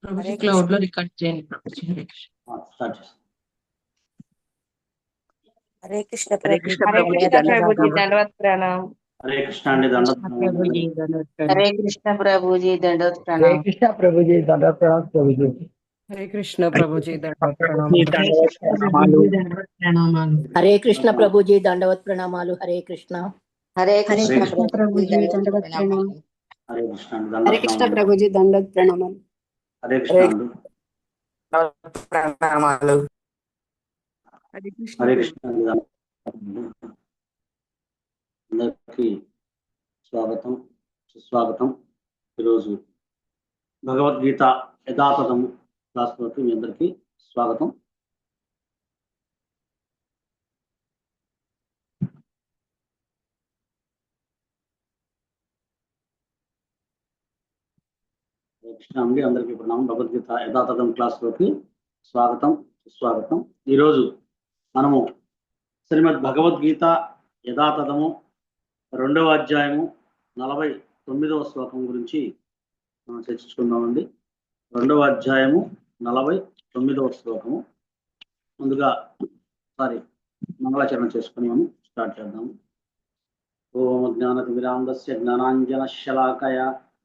Prabhuji cloud లో record చేయండి Prabhuji. Start చేస్తాం. హరే కృష్ణ హరే ప్రభుజీ. కృష్ణ హరే ప్రభుజీ కృష్ణ ప్రభుజీ దండవత్ ప్రణామ్. హరే కృష్ణ అండి. దండోత్ ప్రభుజీ దండవత్ ప్రణామ్. హరే కృష్ణ ప్రభుజీ దండవత్ హరే ప్రణామ్. కృష్ణ ప్రభుజీ దండవత్ ప్రణామ్ ప్రభుజీ. హరే కృష్ణ ప్రభుజీ దండవత్ ప్రభుజీ దండవత్ ప్రణామాలు. హరే కృష్ణ ప్రభుజీ దండవత్ ప్రణామాలు. హరే కృష్ణ. హరే హరే కృష్ణ కృష్ణ ప్రభుజీ దండవత్ ప్రణామాలు. హరే కృష్ణ అండి. హరే కృష్ణ ప్రభుజీ దండవత్ ప్రణామాలు. హరే కృష్ణ అండి. ప్రణామాలు. హరే కృష్ణ హరే కృష్ణ అండి. అందరికీ స్వాగతం, సుస్వాగతం. ఈరోజు భగవద్గీత యథాతథము క్లాస్లోకి మీ అందరికీ స్వాగతం. కృష్ణ అండి. అందరికీ ప్రణామం. భగవద్గీత యథాతథం క్లాస్లోకి స్వాగతం, సుస్వాగతం. ఈరోజు మనము శ్రీమద్ భగవద్గీత యథాతథము 2వ అధ్యాయము 49వ శ్లోకం గురించి మనం చర్చించుకుందామండి. 2వ అధ్యాయము 49వ శ్లోకము. ముందుగా మంగళాచరణ చేసుకుని మనం స్టార్ట్ చేద్దాము. ఓం జ్ఞానతిమిరాంధస్య జ్ఞానాంజనశలాకయ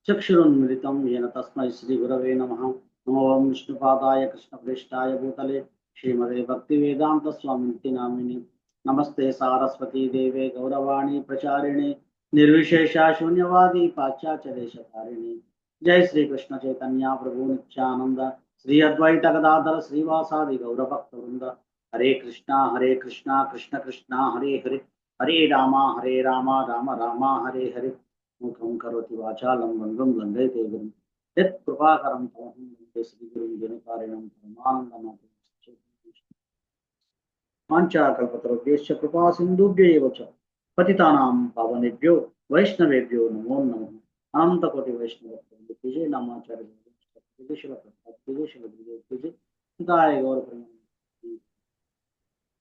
చక్షురున్మిలితం येन తస్మై శ్రీ గురవే నమః. నమో విష్ణుపాదాయ కృష్ణప్రేష్టాయ భూతలే శ్రీమదే భక్తివేదాంత స్వామితి నామిని. నమస్తే సారస్వతీ దేవే గౌరవాణి ప్రచారిణి నిర్విశేష శూన్యవాది పాశ్చాత్య దేశకారిణి. జై శ్రీకృష్ణ చైతన్య ప్రభు నిత్యానంద శ్రీ అద్వైత గదాధర శ్రీవాసాది గౌరభక్త వృంద. హరే కృష్ణ కృష్ణ కృష్ణ హరే హరే హరే రామ రామ రామ హరే హరే. ముఖం కరోతి వాచాలం బంధం లంఘయతే గురుం యత్ కృపాకరం తమహం వందే శ్రీగురుం జనకారిణం పరమానందమాధవం. వాంఛాకల్పతరుభ్యశ్చ కృపా సింధుభ్యైవ చ పతితానాం పావనేభ్యో వైష్ణవేభ్యో నమో నమః. అనంతకోటి వైష్ణవ విజయ నామాచార్య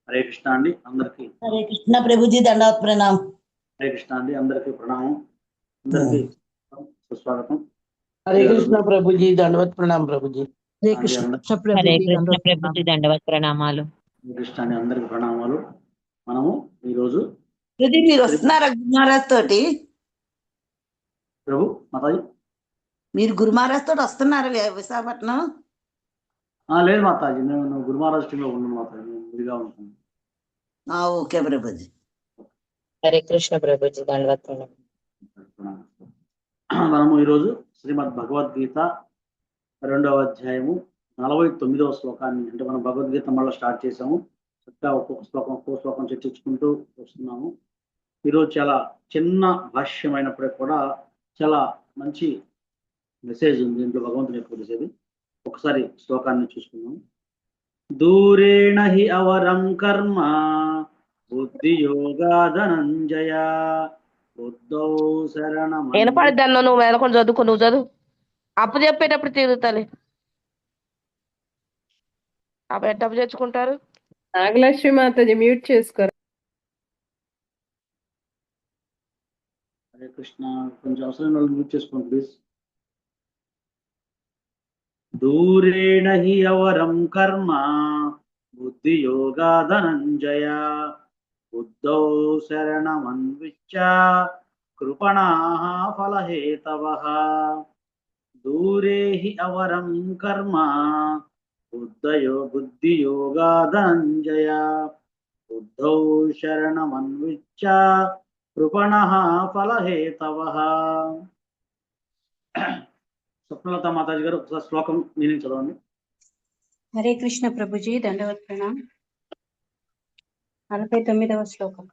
హరే కృష్ణ అండి. అందరికీ హరే కృష్ణ ప్రభుజీ దండవత్ ప్రణామ్. హరే కృష్ణ అండి. అందరికీ ప్రణామం. అందరికీ సుస్వాగతం. హరే కృష్ణ ప్రభుజీ దండవత్ ప్రణామ్ ప్రభుజీ. హరే కృష్ణ ప్రభుజీ దండవత్ ప్రణామాలు. హరే కృష్ణ అండి. అందరికీ ప్రణామాలు. మనము ఈరోజు మీరు వస్తున్నారా గురుమహారాజ్ తోటి? ప్రభు మాతాజీ మీరు గురుమహారాజ్ తోటి వస్తున్నారు విశాఖపట్నం? లేదు మాతాజీ, నేను గురు మహారాజ్ టీంలో ఉన్నాను మాతాజీ. నేను విడిగా ఉంటాను. ఓకే ప్రభుజీ. హరే కృష్ణ ప్రభుజీ దండవత్ ప్రణామాలు. మనము ఈరోజు శ్రీమద్ భగవద్గీత 2వ అధ్యాయము 49వ శ్లోకాన్ని, అంటే మనం భగవద్గీత మళ్ళీ స్టార్ట్ చేసాము. చక్కగా ఒక్కొక్క శ్లోకం చర్చించుకుంటూ వస్తున్నాము. ఈరోజు చాలా చిన్న భాష్యం అయినప్పటికీ కూడా చాలా మంచి మెసేజ్ ఉంది దీంట్లో, భగవంతుని యొక్క మెసేజ్. ఒకసారి శ్లోకాన్ని చూసుకున్నాము. దూరేణ హి అవరం కర్మ బుద్ధి యోగా ధనంజయ బుద్ధౌ శరణం. వినపడిద్దాను, నువ్వు మేలకొని చదువుకో. నువ్వు చదువు. అప్పు చెప్పేటప్పుడు తిరుగుతాలి. అప్పుడు ఎట్ట అప్పు తెచ్చుకుంటారు? నాగలక్ష్మి మాతాజీ మ్యూట్ చేసుకోరు. హరే కృష్ణ. కొంచెం అవసరం వాళ్ళు మ్యూట్ చేసుకోండి ప్లీజ్. దూరేణ హి అవరం కర్మ బుద్ధి యోగా ధనంజయ బుద్ధౌ శరణమన్విచ్ఛ కృపణాః ఫలహేతవః. దూరే హి అవరం కర్మ బుద్ధి యోగా ధనంజయ బుద్ధౌ శరణమన్విచ్ఛ కృపణః ఫలహేతవః. స్వప్నలత మాతాజీ గారు ఒకసారి శ్లోకం మీనింగ్ చదవండి. హరే కృష్ణ ప్రభుజీ దండవత్ ప్రణామ్. 49వ శ్లోకం.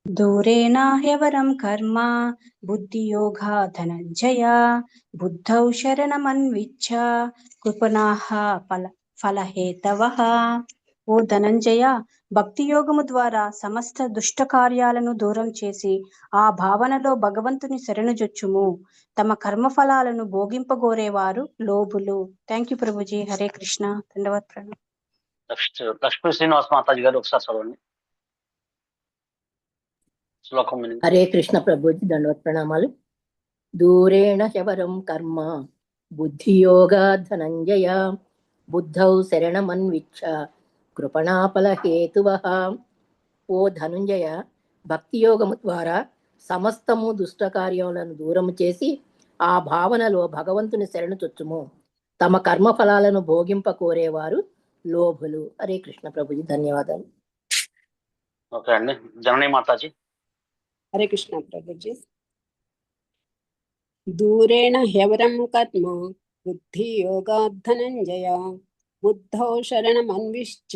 దూరేణ హ్యవరం కర్మ బుద్ధియోగా ధనంజయ బుద్ధౌ శరణమన్విచ్ఛ కృపణాః ఫలహేతవః. ఓ ధనంజయ, భక్తి యోగము ద్వారా సమస్త దుష్ట కార్యాలను దూరం చేసి ఆ భావనలో భగవంతుని శరణుజొచ్చుము. తమ కర్మఫలాలను భోగింపగోరేవారు లోబులు. Thank you Prabhuji. హరే కృష్ణ. దండవత్ ప్రణామ్. లక్ష్మీ శ్రీనివాస్ మాతాజీ గారు ఒకసారి చదవండి శ్లోకం. హరే కృష్ణ ప్రభుజీ దండవత్ ప్రణామాలు. దూరేణ శబరం కర్మ బుద్ధియోగా ధనంజయ బుద్ధౌ శరణమన్విచ్చ కృపణాఫల హేతువః. ఓ ధనుంజయ, భక్తి యోగము ద్వారా సమస్తము దుష్ట కార్యములను దూరము చేసి ఆ భావనలో భగవంతుని శరణు చొచ్చుము. తమ కర్మ ఫలాలను భోగింప కోరేవారు లోభులు. హరే కృష్ణ ప్రభుజీ, ధన్యవాదాలు. ఓకే అండి. జననీ మాతాజీ. హరే కృష్ణ ప్రభుజీ. దూరేణ హ్యవరం కర్మ బుద్ధి యోగాత్ ధనంజయ బుద్ధౌ శరణమన్విశ్చ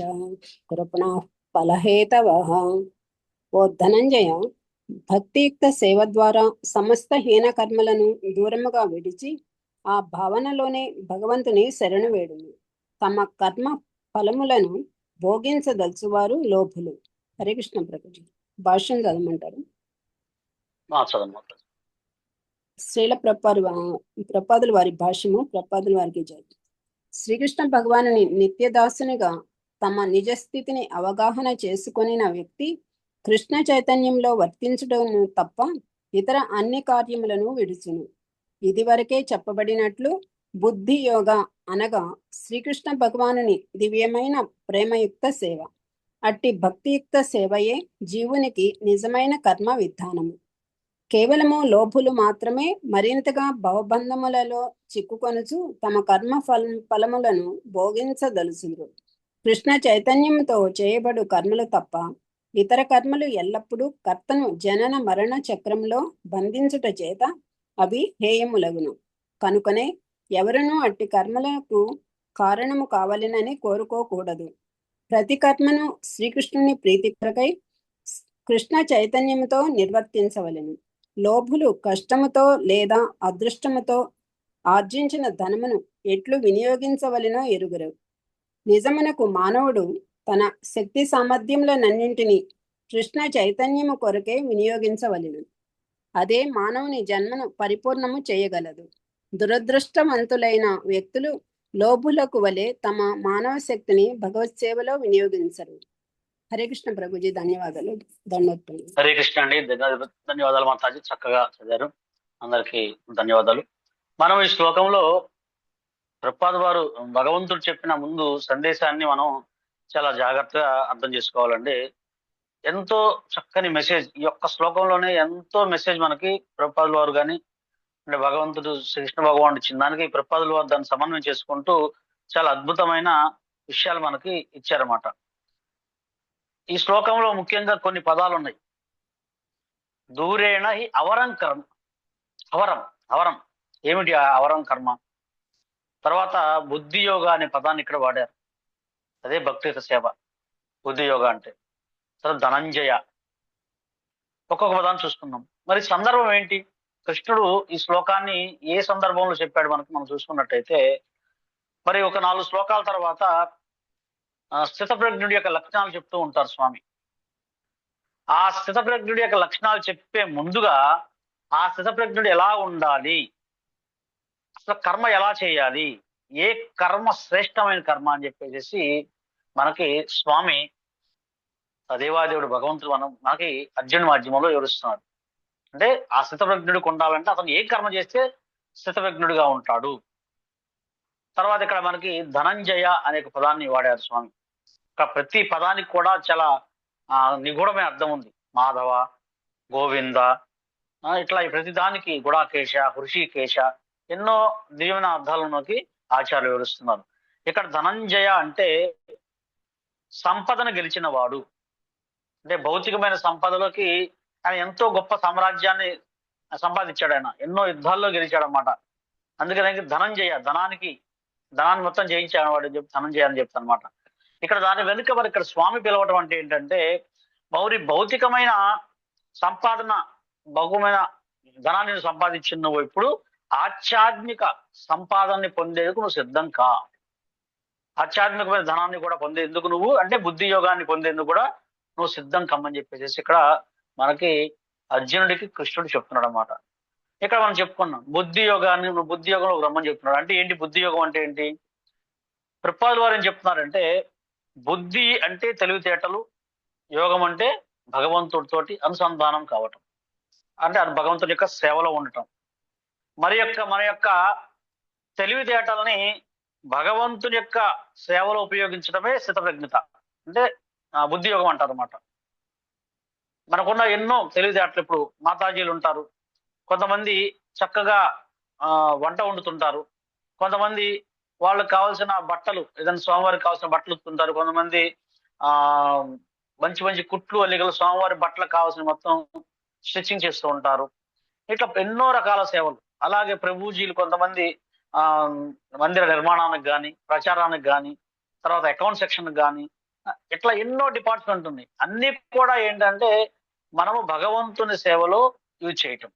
కృపణా ఫలహేతవః. ఓ ధనంజయ, భక్తియుక్త సేవ ద్వారా సమస్త హీన కర్మలను దూరముగా విడిచి ఆ భావనలోనే భగవంతుని శరణు వేడును. తమ కర్మ ఫలములను భోగించదలుచువారు లోభులు. హరే కృష్ణ ప్రభుజీ. భాష్యం చదవమంటారు? చదవండి మాతాజీ. శ్రీల ప్రపాదుల వారి భాష్యము. ప్రపాదుల వారికి జై. శ్రీకృష్ణ భగవానుని నిత్యదాసునిగా తమ నిజస్థితిని అవగాహన చేసుకొనిన వ్యక్తి కృష్ణ చైతన్యంలో వర్తించడము తప్ప ఇతర అన్ని కార్యములను విడుచును. ఇదివరకే చెప్పబడినట్లు బుద్ధి యోగ అనగా శ్రీకృష్ణ భగవానుని దివ్యమైన ప్రేమయుక్త సేవ. అట్టి భక్తియుక్త సేవయే జీవునికి నిజమైన కర్మ విధానము. కేవలము లోభులు మాత్రమే మరింతగా భవబంధములలో చిక్కుకొనుచు తమ కర్మ ఫలములను భోగించదలుచురు. కృష్ణ చైతన్యంతో చేయబడు కర్మలు తప్ప ఇతర కర్మలు ఎల్లప్పుడూ కర్తను జనన మరణ చక్రంలో బంధించుట చేత అవి హేయములగును. కనుకనే ఎవరునూ అట్టి కర్మలకు కారణము కావాలనని కోరుకోకూడదు. ప్రతి కర్మను శ్రీకృష్ణుని ప్రీతి కొరకై కృష్ణ చైతన్యముతో నిర్వర్తించవలెను. లోభులు కష్టముతో లేదా అదృష్టముతో ఆర్జించిన ధనమును ఎట్లు వినియోగించవలెనో ఎరుగరు. నిజమునకు మానవుడు తన శక్తి సామర్థ్యములనన్నింటినీ కృష్ణ చైతన్యము కొరకే వినియోగించవలెను. అదే మానవుని జన్మను పరిపూర్ణము చేయగలదు. దురదృష్టవంతులైన వ్యక్తులు లోభులకు వలె తమ మానవ శక్తిని భగవత్ సేవలో వినియోగించరు. హరే కృష్ణ ప్రభుజీ, ధన్యవాదాలు. దండోత్పల్లి. హరే కృష్ణ అండి. ధన్యవాదాలు మాతాజీ, చక్కగా చదివారు. అందరికీ ధన్యవాదాలు. మనం ఈ శ్లోకంలో ప్రపాద్ వారు భగవంతుడు చెప్పిన ముందు సందేశాన్ని మనం చాలా జాగ్రత్తగా అర్థం చేసుకోవాలండి. ఎంతో చక్కని మెసేజ్ ఈ యొక్క శ్లోకంలోనే ఎంతో మెసేజ్ మనకి ప్రపాదుల వారు కానీ అంటే భగవంతుడు శ్రీకృష్ణ భగవానుడు ఇచ్చిన దానికి ప్రపాదుల వారు దాన్ని సమన్వయం చేసుకుంటూ చాలా అద్భుతమైన విషయాలు మనకి ఇచ్చారన్నమాట. ఈ శ్లోకంలో ముఖ్యంగా కొన్ని పదాలు ఉన్నాయి. దూరేణ హి అవరం కర్మ. అవరం అవరం ఏమిటి ఆ అవరం కర్మ? తర్వాత బుద్ధి యోగ అనే పదాన్ని ఇక్కడ వాడారు. అదే భక్తియుత సేవ, బుద్ధి యోగ అంటే. తర్వాత ధనంజయ, ఒక్కొక్క పదాన్ని చూసుకున్నాం. మరి సందర్భం ఏంటి? కృష్ణుడు ఈ శ్లోకాన్ని ఏ సందర్భంలో చెప్పాడు మనం చూసుకున్నట్టయితే, మరి ఒక 4 శ్లోకాల తర్వాత స్థితప్రజ్ఞుడి యొక్క లక్షణాలు చెప్తూ ఉంటారు స్వామి. ఆ స్థితప్రజ్ఞుడి యొక్క లక్షణాలు చెప్పే ముందుగా ఆ స్థితప్రజ్ఞుడు ఎలా ఉండాలి, అసలు కర్మ ఎలా చేయాలి, ఏ కర్మ శ్రేష్టమైన కర్మ అని చెప్పేసి మనకి స్వామి దేవాదేవుడు భగవంతుడు మనకి అర్జున మాధ్యమంలో వివరిస్తున్నాడు. అంటే ఆ స్థితప్రజ్ఞుడికి ఉండాలంటే అతను ఏ కర్మ చేస్తే స్థితప్రజ్ఞుడిగా ఉంటాడు. తర్వాత ఇక్కడ మనకి ధనంజయ అనే పదాన్ని వాడారు స్వామి. ప్రతి పదానికి కూడా చాలా నిగూఢమైన అర్థం ఉంది. మాధవ, గోవింద, ఇట్లా ఈ ప్రతి దానికి గుడాకేశ, హృషికేశ, ఎన్నో దివ్యమైన అర్థాలు మనకి ఆచార్యులు వివరిస్తున్నారు. ఇక్కడ ధనంజయ అంటే సంపదను గెలిచిన వాడు. అంటే భౌతికమైన సంపదలోకి ఆయన ఎంతో గొప్ప సామ్రాజ్యాన్ని సంపాదించాడు. ఆయన ఎన్నో యుద్ధాల్లో గెలిచాడు అన్నమాట. అందుకని ధనంజయ, ధనాన్ని మొత్తం జయించాడు వాడు ధనంజయ అని చెప్తాను అనమాట. ఇక్కడ దాని వెనుక మరి ఇక్కడ స్వామి పిలవటం అంటే ఏంటంటే, భౌతికమైన సంపాదన, భౌతికమైన ధనాన్ని సంపాదించిన నువ్వు ఇప్పుడు ఆధ్యాత్మిక సంపాదనని పొందేందుకు నువ్వు సిద్ధం కా. ఆధ్యాత్మికమైన ధనాన్ని కూడా పొందేందుకు నువ్వు, అంటే బుద్ధి యోగాన్ని పొందేందుకు కూడా నువ్వు సిద్ధం కమ్మని చెప్పేసి ఇక్కడ మనకి అర్జునుడికి కృష్ణుడు చెప్తున్నాడు అన్నమాట. ఇక్కడ మనం చెప్పుకున్నాం బుద్ధి యోగాన్ని, నువ్వు బుద్ధి యోగంలో రమ్మని చెప్తున్నాడు. అంటే ఏంటి బుద్ధి యోగం అంటే ఏంటి? ప్రపాదుల వారు ఏం చెప్తున్నారంటే, బుద్ధి అంటే తెలివితేటలు, యోగం అంటే భగవంతుడితోటి అనుసంధానం కావటం, అంటే అది భగవంతుడి యొక్క సేవలో ఉండటం. మన యొక్క తెలివితేటల్ని భగవంతుని యొక్క సేవలో ఉపయోగించడమే స్థితప్రజ్ఞత, అంటే బుద్ధి యోగం అంటారు అనమాట. మనకున్న ఎన్నో తెలివితేటలు, ఇప్పుడు మాతాజీలు ఉంటారు, కొంతమంది చక్కగా వంట వండుతుంటారు, కొంతమంది వాళ్ళకి కావాల్సిన బట్టలు, ఏదైనా స్వామివారికి కావాల్సిన బట్టలు ఉత్తుంటారు, కొంతమంది మంచి మంచి కుట్లు అల్లికలు స్వామివారి బట్టలకు కావాల్సిన మొత్తం స్టిచ్చింగ్ చేస్తూ ఉంటారు. ఇట్లా ఎన్నో రకాల సేవలు. అలాగే ప్రభుజీలు కొంతమంది మందిర నిర్మాణానికి కానీ, ప్రచారానికి కానీ, తర్వాత అకౌంట్ సెక్షన్కి కానీ, ఇట్లా ఎన్నో డిపార్ట్మెంట్ ఉన్నాయి. అన్ని కూడా ఏంటంటే మనము భగవంతుని సేవలో యూజ్ చేయటం.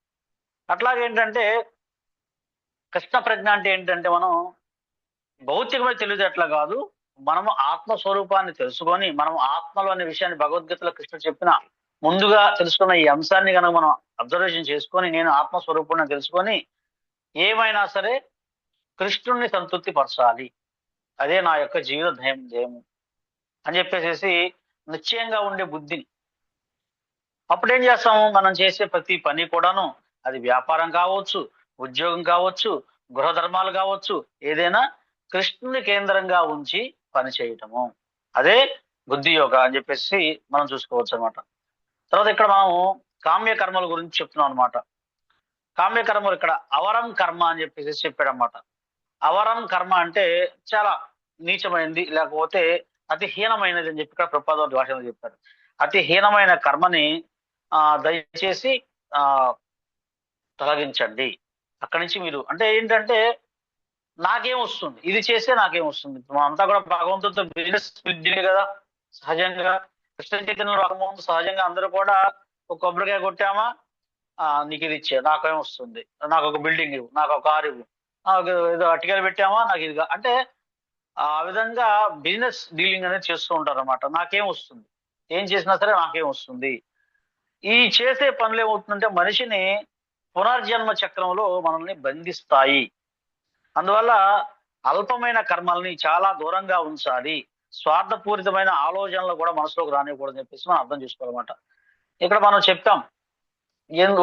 అట్లాగే ఏంటంటే కృష్ణ ప్రజ్ఞ అంటే ఏంటంటే మనం భౌతికమైన తెలివితేటలు కాదు, మనము ఆత్మస్వరూపాన్ని తెలుసుకొని, మనం ఆత్మలు అనే విషయాన్ని భగవద్గీతలో కృష్ణుడు చెప్పిన ముందుగా తెలుసుకున్న ఈ అంశాన్ని కనుక మనం అబ్జర్వేషన్ చేసుకొని, నేను ఆత్మస్వరూపాన్ని తెలుసుకొని ఏమైనా సరే కృష్ణుణ్ణి సంతృప్తి పరచాలి, అదే నా యొక్క జీవిత ధ్యేయము అని చెప్పేసి నిశ్చయంగా ఉండే బుద్ధిని, అప్పుడేం చేస్తాము, మనం చేసే ప్రతి పని కూడాను, అది వ్యాపారం కావచ్చు, ఉద్యోగం కావచ్చు, గృహ ధర్మాలు కావచ్చు, ఏదైనా కృష్ణుని కేంద్రంగా ఉంచి పని చేయటము, అదే బుద్ధి యోగ అని చెప్పేసి మనం చూసుకోవచ్చు అనమాట. తర్వాత ఇక్కడ మనము కామ్య కర్మల గురించి చెప్తున్నాం అనమాట. కామ్య కర్మలు ఇక్కడ అవరం కర్మ అని చెప్పేసి చెప్పాడు అనమాట. అవరం కర్మ అంటే చాలా నీచమైనది, లేకపోతే అతి హీనమైనది అని చెప్పి ఇక్కడ ప్రభుపాద భాషలో చెప్పారు. అతి హీనమైన కర్మని దయచేసి తొలగించండి. అక్కడి నుంచి మీరు అంటే ఏంటంటే నాకేం వస్తుంది, ఇది చేస్తే నాకేం వస్తుంది. మనంతా కూడా భగవంతుడితో బిజినెస్ కదా. సహజంగా కృష్ణ చైతన్యం రాకముందు సహజంగా అందరూ కూడా ఒక కొబ్బరికాయ కొట్టామా, నీకు ఇది ఇచ్చే, నాకేం వస్తుంది, నాకు ఒక బిల్డింగ్ ఇవ్వు, నాకు ఒక కారు ఇవ్వు, ఏదో అటికలు పెట్టామా, నాకు ఇది అంటే ఆ విధంగా బిజినెస్ డీలింగ్ అనేది చేస్తూ ఉంటారు అన్నమాట. నాకేం వస్తుంది, ఏం చేసినా సరే నాకేం వస్తుంది. ఈ చేసే పనులు ఏమవుతుందంటే మనిషిని పునర్జన్మ చక్రంలో మనల్ని బంధిస్తాయి. అందువల్ల అల్పమైన కర్మల్ని చాలా దూరంగా ఉంచాలి, స్వార్థపూరితమైన ఆలోచనలు కూడా మనసులోకి రానివ్వకూడదని చెప్పేసి మనం అర్థం చేసుకోవాలన్నమాట. ఇక్కడ మనం చెప్తాం,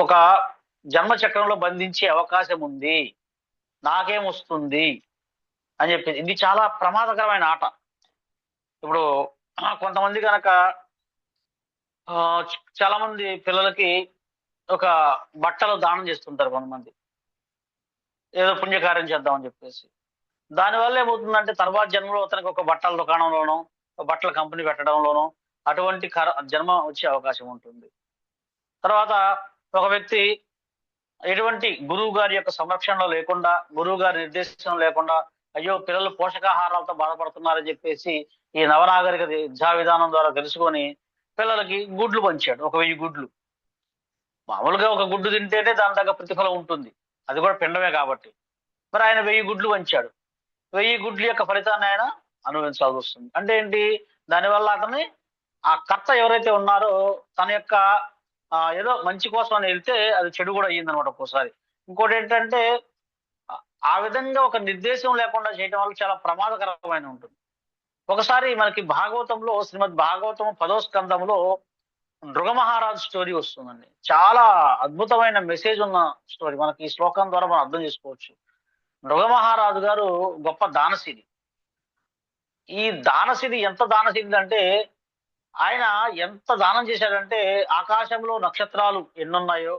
ఒక జన్మ చక్రంలో బంధించే అవకాశం ఉంది, నాకేం వస్తుంది అని చెప్పేసి. ఇది చాలా ప్రమాదకరమైన ఆట. ఇప్పుడు కొంతమంది కనుక చాలా మంది పిల్లలకి ఒక బట్టలు దానం చేస్తుంటారు, కొంతమంది ఏదో పుణ్యకార్యం చేద్దామని చెప్పేసి. దానివల్ల ఏమవుతుందంటే తర్వాత జన్మలో అతనికి ఒక బట్టల దుకాణంలోనో, ఒక బట్టల కంపెనీ పెట్టడంలోనో అటువంటి జన్మ వచ్చే అవకాశం ఉంటుంది. తర్వాత ఒక వ్యక్తి ఎటువంటి గురువు గారి యొక్క సంరక్షణలో లేకుండా, గురువు గారి నిర్దేశం లేకుండా, అయ్యో పిల్లలు పోషకాహారాలతో బాధపడుతున్నారని చెప్పేసి ఈ నవనాగరిక విద్యా విధానం ద్వారా తెలుసుకొని పిల్లలకి గుడ్లు పంచాడు, ఒక 1000 గుడ్లు. మామూలుగా ఒక గుడ్డు తింటేనే దాని దగ్గర ప్రతిఫలం ఉంటుంది, అది కూడా పిండమే కాబట్టి. మరి ఆయన 1000 గుడ్లు పంచాడు, 1000 గుడ్ల యొక్క ఫలితాన్ని ఆయన అనుభవించాల్సి వస్తుంది. అంటే ఏంటి, దానివల్ల అతని ఆ కర్త ఎవరైతే ఉన్నారో తన యొక్క ఏదో మంచి కోసం అని వెళ్తే అది చెడు కూడా అయ్యిందనమాట ఒక్కోసారి. ఇంకోటి ఏంటంటే ఆ విధంగా ఒక నిర్దేశం లేకుండా చేయడం వల్ల చాలా ప్రమాదకరమైన ఉంటుంది. ఒకసారి మనకి భాగవతంలో, శ్రీమద్ భాగవతం 10వ స్కంధంలో నృగమహారాజు స్టోరీ వస్తుందండి. చాలా అద్భుతమైన మెసేజ్ ఉన్న స్టోరీ. మనకి ఈ శ్లోకం ద్వారా మనం అర్థం చేసుకోవచ్చు. నృగమహారాజు గారు గొప్ప దానశీలి. ఈ దానశీలి ఎంత దానశీలి అంటే ఆయన ఎంత దానం చేశాడంటే ఆకాశంలో నక్షత్రాలు ఎన్నున్నాయో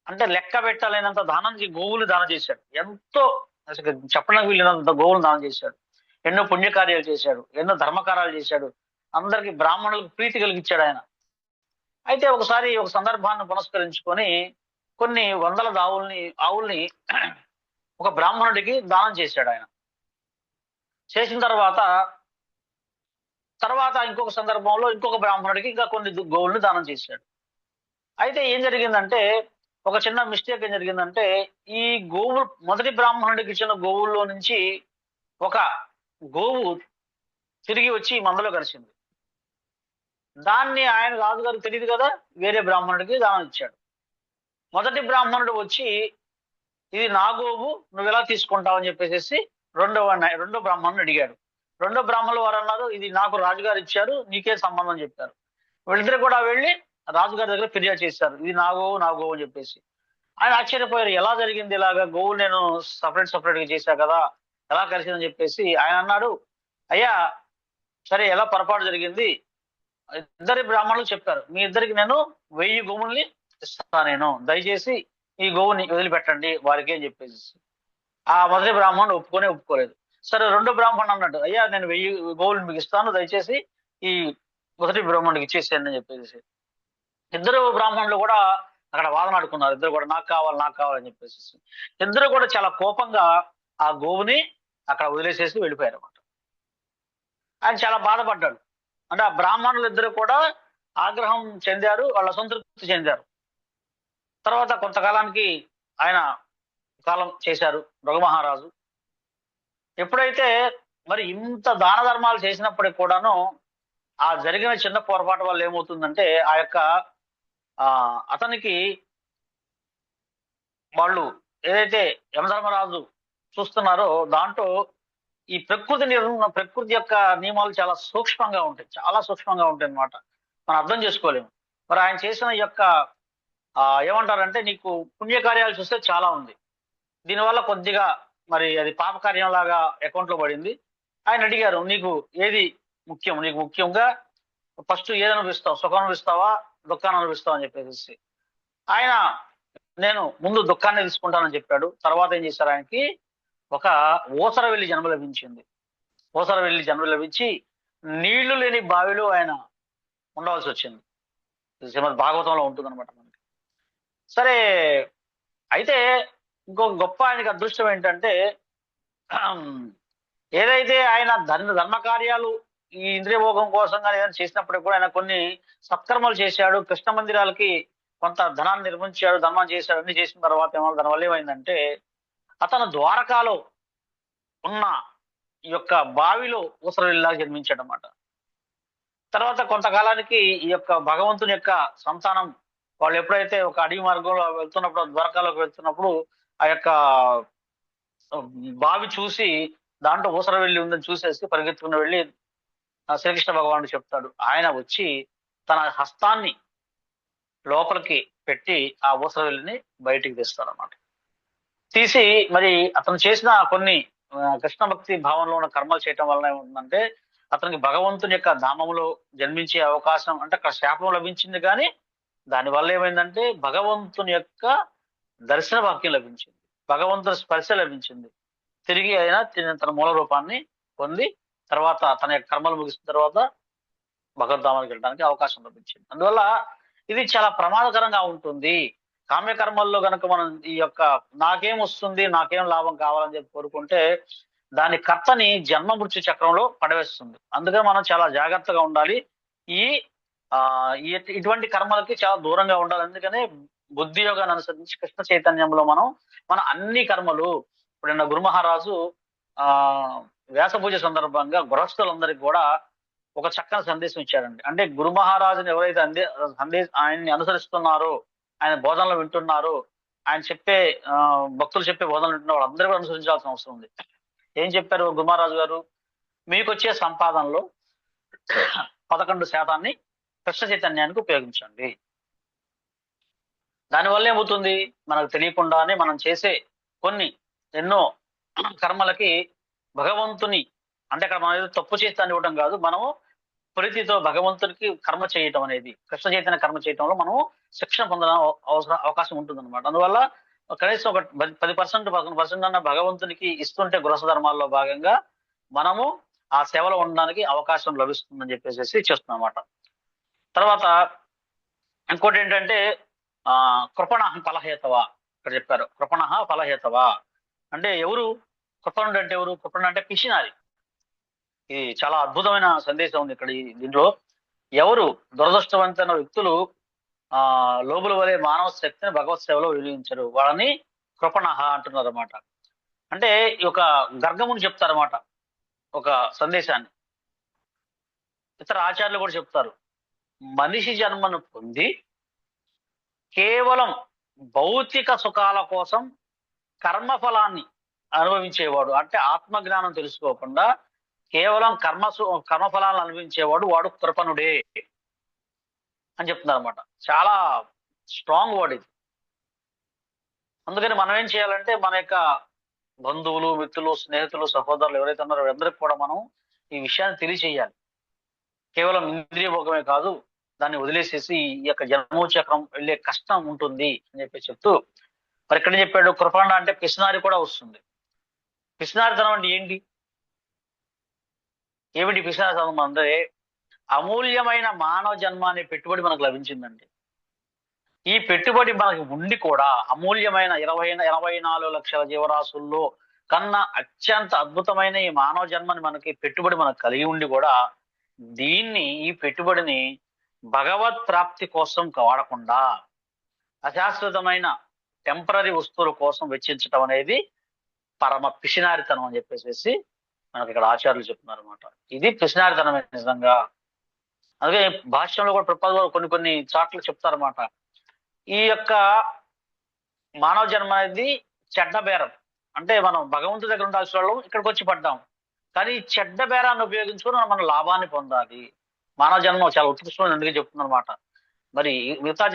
అంటే లెక్క పెట్టలేనంత దానం గోవులు దానం చేశాడు. ఎంతో అసలు చెప్పడానికి వీళ్ళినంత గోవులు దానం చేశాడు. ఎన్నో పుణ్యకార్యాలు చేశాడు, ఎన్నో ధర్మకార్యాలు చేశాడు, అందరికి బ్రాహ్మణులకు ప్రీతి కలిగించాడు ఆయన. అయితే ఒకసారి ఒక సందర్భాన్ని పురస్కరించుకొని కొన్ని వందల ఆవుల్ని ఒక బ్రాహ్మణుడికి దానం చేశాడు ఆయన. చేసిన తర్వాత ఇంకొక సందర్భంలో ఇంకొక బ్రాహ్మణుడికి ఇంకా కొన్ని గోవుల్ని దానం చేశాడు. అయితే ఏం జరిగిందంటే ఒక చిన్న మిస్టేక్ ఏం జరిగిందంటే ఈ గోవు మొదటి బ్రాహ్మణుడికి ఇచ్చిన గోవుల్లో నుంచి ఒక గోవు తిరిగి వచ్చి మందలో కలిసింది. దాన్ని ఆయన రాజుగారికి తెలియదు కదా, వేరే బ్రాహ్మణుడికి దానం ఇచ్చాడు. మొదటి బ్రాహ్మణుడు వచ్చి ఇది నా గోవు, నువ్వు ఎలా తీసుకుంటావు అని చెప్పేసి రెండో బ్రాహ్మణుని అడిగాడు. రెండో బ్రాహ్మణులు వారు అన్నారు, ఇది నాకు రాజుగారు ఇచ్చారు, నీకే సంబంధం చెప్పారు. వీళ్ళిద్దరు కూడా వెళ్ళి రాజుగారి దగ్గర ఫిర్యాదు చేశారు, ఇది నా గోవు అని చెప్పేసి. ఆయన ఆశ్చర్యపోయారు, ఎలా జరిగింది ఇలాగా, గోవులు నేను సపరేట్ గా చేశా కదా, ఎలా కలిసిందని చెప్పేసి ఆయన అన్నాడు, అయ్యా సరే ఎలా పొరపాటు జరిగింది, ఇద్దరి బ్రాహ్మణులు చెప్పారు, మీ ఇద్దరికి నేను 1000 గోవుల్ని ఇస్తాను, నేను దయచేసి ఈ గోవుని వదిలిపెట్టండి వారికి అని చెప్పేసి. ఆ మొదటి బ్రాహ్మణుడు ఒప్పుకోలేదు. సరే రెండో బ్రాహ్మణుడు అన్నాడు, అయ్యా నేను 1000 గోవులు మీకు ఇస్తాను, దయచేసి ఈ మొదటి బ్రాహ్మణుడికి ఇచ్చేసాను అని చెప్పేసి. ఇద్దరు బ్రాహ్మణులు కూడా అక్కడ వాదనాడుకున్నారు, ఇద్దరు కూడా నాకు కావాలని చెప్పేసి. ఇద్దరు కూడా చాలా కోపంగా ఆ గోవుని అక్కడ వదిలేసేసి వెళ్ళిపోయారు అన్నమాట. ఆయన చాలా బాధపడ్డాడు. అంటే ఆ బ్రాహ్మణులు ఇద్దరు కూడా ఆగ్రహం చెందారు, వాళ్ళ అసంతృప్తి చెందారు. తర్వాత కొంతకాలానికి ఆయన కాలం చేశారు మృగమహారాజు. ఎప్పుడైతే మరి ఇంత దాన ధర్మాలు చేసినప్పటికి కూడాను ఆ జరిగిన చిన్న పొరపాటు వల్ల ఏమవుతుందంటే ఆ యొక్క అతనికి వాళ్ళు ఏదైతే యమధర్మరాజు చూస్తున్నారో దాంట్లో ఈ ప్రకృతి యొక్క నియమాలు చాలా సూక్ష్మంగా ఉంటాయి, అన్నమాట. మనం అర్థం చేసుకోలేము. మరి ఆయన చేసిన యొక్క ఏమంటారంటే నీకు పుణ్యకార్యాలు చూస్తే చాలా ఉంది, దీనివల్ల కొద్దిగా మరి అది పాపకార్యం లాగా అకౌంట్ లో పడింది. ఆయన అడిగారు, నీకు ఏది ముఖ్యం, నీకు ముఖ్యంగా ఫస్ట్ ఏది అనుభవిస్తావు, సుఖం అనుభవిస్తావా దుఃఖాన్ని అనుభవిస్తావా అని చెప్పేసి. ఆయన నేను ముందు దుఃఖాన్ని తీసుకుంటానని చెప్పాడు. తర్వాత ఏం చేశారు, ఆయనకి ఒక ఊసరవెల్లి జన్మ లభించి నీళ్లు లేని బావిలో ఆయన ఉండవలసి వచ్చింది. శ్రీమద్ భాగవతంలో ఉంటుంది అనమాట మనకి. సరే అయితే ఇంకొక గొప్ప ఆయనకి అదృష్టం ఏంటంటే ఏదైతే ఆయన ధర్మ కార్యాలు ఈ ఇంద్రియ భోగం కోసం కానీ ఏదైనా చేసినప్పటికి కూడా ఆయన కొన్ని సత్కర్మలు చేశాడు, కృష్ణ మందిరాలకి కొంత ధనాన్ని నిర్మించాడు, ధర్మం చేశాడు. అన్ని చేసిన తర్వాత దానివల్ల ఏమైందంటే అతను ద్వారకాలో ఉన్న ఈ యొక్క బావిలో ఊసరవెల్లిలాగా జన్మించాడు అన్నమాట. తర్వాత కొంతకాలానికి ఈ యొక్క భగవంతుని యొక్క సంతానం వాళ్ళు ఎప్పుడైతే ఒక అడవి మార్గంలో వెళ్తున్నప్పుడు, ద్వారకాలోకి వెళ్తున్నప్పుడు ఆ యొక్క బావి చూసి దాంట్లో ఊసరవెల్లి ఉందని చూసేసి పరిగెత్తుకుని వెళ్ళి శ్రీకృష్ణ భగవానుడు చెప్తాడు. ఆయన వచ్చి తన హస్తాన్ని లోపలికి పెట్టి ఆ ఊసరవెల్లిని బయటికి తీస్తాడన్నమాట. తీసి మరి అతను చేసిన కొన్ని కృష్ణ భక్తి భావంలో ఉన్న కర్మలు చేయటం వలన ఏముంటుందంటే అతనికి భగవంతుని యొక్క ధామంలో జన్మించే అవకాశం, అంటే అక్కడ శాపం లభించింది, కానీ దానివల్ల ఏమైందంటే భగవంతుని యొక్క దర్శన భాగ్యం లభించింది, భగవంతుని స్పర్శ లభించింది. తిరిగి అయినా తన మూల రూపాన్ని పొంది తర్వాత తన యొక్క కర్మలు ముగిసిన తర్వాత భగవద్ధామానికి వెళ్ళడానికి అవకాశం లభించింది. అందువల్ల ఇది చాలా ప్రమాదకరంగా ఉంటుంది. కామ్యకర్మల్లో గనక మనం ఈ యొక్క నాకేం వస్తుంది, నాకేం లాభం కావాలని చెప్పి కోరుకుంటే దాని కర్తని జన్మ మృత్యు చక్రంలో పడవేస్తుంది. అందుకని మనం చాలా జాగ్రత్తగా ఉండాలి. ఇటువంటి కర్మలకి చాలా దూరంగా ఉండాలి. అందుకనే బుద్ధి యోగాన్ని అనుసరించి కృష్ణ చైతన్యంలో మన అన్ని కర్మలు, ఇప్పుడు గురు మహారాజు వ్యాస పూజ సందర్భంగా గృహస్థులందరికీ కూడా ఒక చక్కని సందేశం ఇచ్చారండి. అంటే గురు మహారాజుని ఎవరైతే ఆయన్ని అనుసరిస్తున్నారో, ఆయన బోధనలు వింటున్నారో, ఆయన చెప్పే భక్తులు చెప్పే బోధనలు వింటున్న వాళ్ళందరూ కూడా అనుసరించాల్సిన అవసరం ఉంది. ఏం చెప్పారు గురు మహారాజు గారు, మీకు వచ్చే సంపాదనలో 11% కృష్ణ చైతన్యానికి ఉపయోగించండి. దానివల్ల ఏమవుతుంది, మనకు తెలియకుండానే మనం చేసే ఎన్నో కర్మలకి భగవంతుని, అంటే అక్కడ మనం ఏదో తప్పు చేస్తాను ఇవ్వడం కాదు, మనము ప్రీతితో భగవంతునికి కర్మ చేయటం అనేది, కృష్ణ చైతన్య కర్మ చేయటంలో మనం శిక్షణ పొందడం అవకాశం ఉంటుంది అనమాట. అందువల్ల కనీసం ఒక 10% 11% అన్న భగవంతునికి ఇస్తుంటే గృహస్థ ధర్మాల్లో భాగంగా మనము ఆ సేవలో ఉండడానికి అవకాశం లభిస్తుందని చెప్పేసి చేస్తున్నాం అన్నమాట. తర్వాత ఇంకోటి ఏంటంటే కృపణ ఫలహేతవ, ఇక్కడ చెప్పారు కృపణ ఫలహేతవ అంటే ఎవరు కృపణుడు అంటే ఎవరు, కృపణుడు అంటే పిసినారి. ఇది చాలా అద్భుతమైన సందేశం ఉంది ఇక్కడ దీంట్లో. ఎవరు దురదృష్టవంతమైన వ్యక్తులు లోబుల వలె మానవ శక్తిని భగవత్ సేవలో వినియోగించరు, వాళ్ళని కృపణ అంటున్నారు అన్నమాట. అంటే ఈ ఒక గర్గముని చెప్తారన్నమాట ఒక సందేశాన్ని. ఇతర ఆచార్యులు కూడా చెప్తారు, మనిషి జన్మను పొంది కేవలం భౌతిక సుఖాల కోసం కర్మఫలాన్ని అనుభవించేవాడు, అంటే ఆత్మజ్ఞానం తెలుసుకోకుండా కేవలం కర్మఫలాలను అనుభవించేవాడు వాడు కృపణుడే అని చెప్తున్నారు అనమాట. చాలా స్ట్రాంగ్ వర్డ్ ఇది. అందుకని మనం ఏం చేయాలంటే మన యొక్క బంధువులు, మిత్రులు, స్నేహితులు, సహోదరులు ఎవరైతే ఉన్నారో వీరందరికీ కూడా మనం ఈ విషయాన్ని తెలియచేయాలి. కేవలం ఇంద్రియ భోగమే కాదు, దాన్ని వదిలేసేసి ఈ యొక్క జన్మోచక్రం వెళ్ళే కష్టం ఉంటుంది అని చెప్పి చెప్తూ, మరి ఇక్కడ చెప్పాడు కృపణ అంటే పిసినారి కూడా వస్తుంది. పిసినారితనం అంటే ఏంటి? ఏమిటి పిసినారితనం అంటే అమూల్యమైన మానవ జన్మ అనే పెట్టుబడి మనకు లభించిందండి. ఈ పెట్టుబడి మనకి ఉండి కూడా అమూల్యమైన 84 లక్షల జీవరాశుల్లో కన్నా అత్యంత అద్భుతమైన ఈ మానవ జన్మని మనకి పెట్టుబడి మనకు కలిగి ఉండి కూడా ఈ పెట్టుబడిని భగవత్ ప్రాప్తి కోసం వాడకుండా అశాశ్వతమైన టెంపరీ వస్తువుల కోసం వెచ్చించడం అనేది పరమ పిసినారితనం అని చెప్పేసి మనకి ఇక్కడ ఆచార్యులు చెప్తున్నారు అనమాట. ఇది పిసినారితనమే నిజంగా. అందుకే భాష్యంలో కూడా ప్రభుపాదులు కొన్ని చాట్లు చెప్తారన్నమాట. ఈ యొక్క మానవ జన్మ అనేది చెడ్డ బేరం. అంటే మనం భగవంతుడి దగ్గర ఉండాల్సిన వాళ్ళం ఇక్కడికి వచ్చి పడ్డాం, కానీ ఈ చెడ్డ బేరాన్ని ఉపయోగించుకొని మనం లాభాన్ని పొందాలి. మానవ జన్మ చాలా ఉత్కృష్టమైన అందుకే చెప్తుంది అనమాట. మరి మిగతా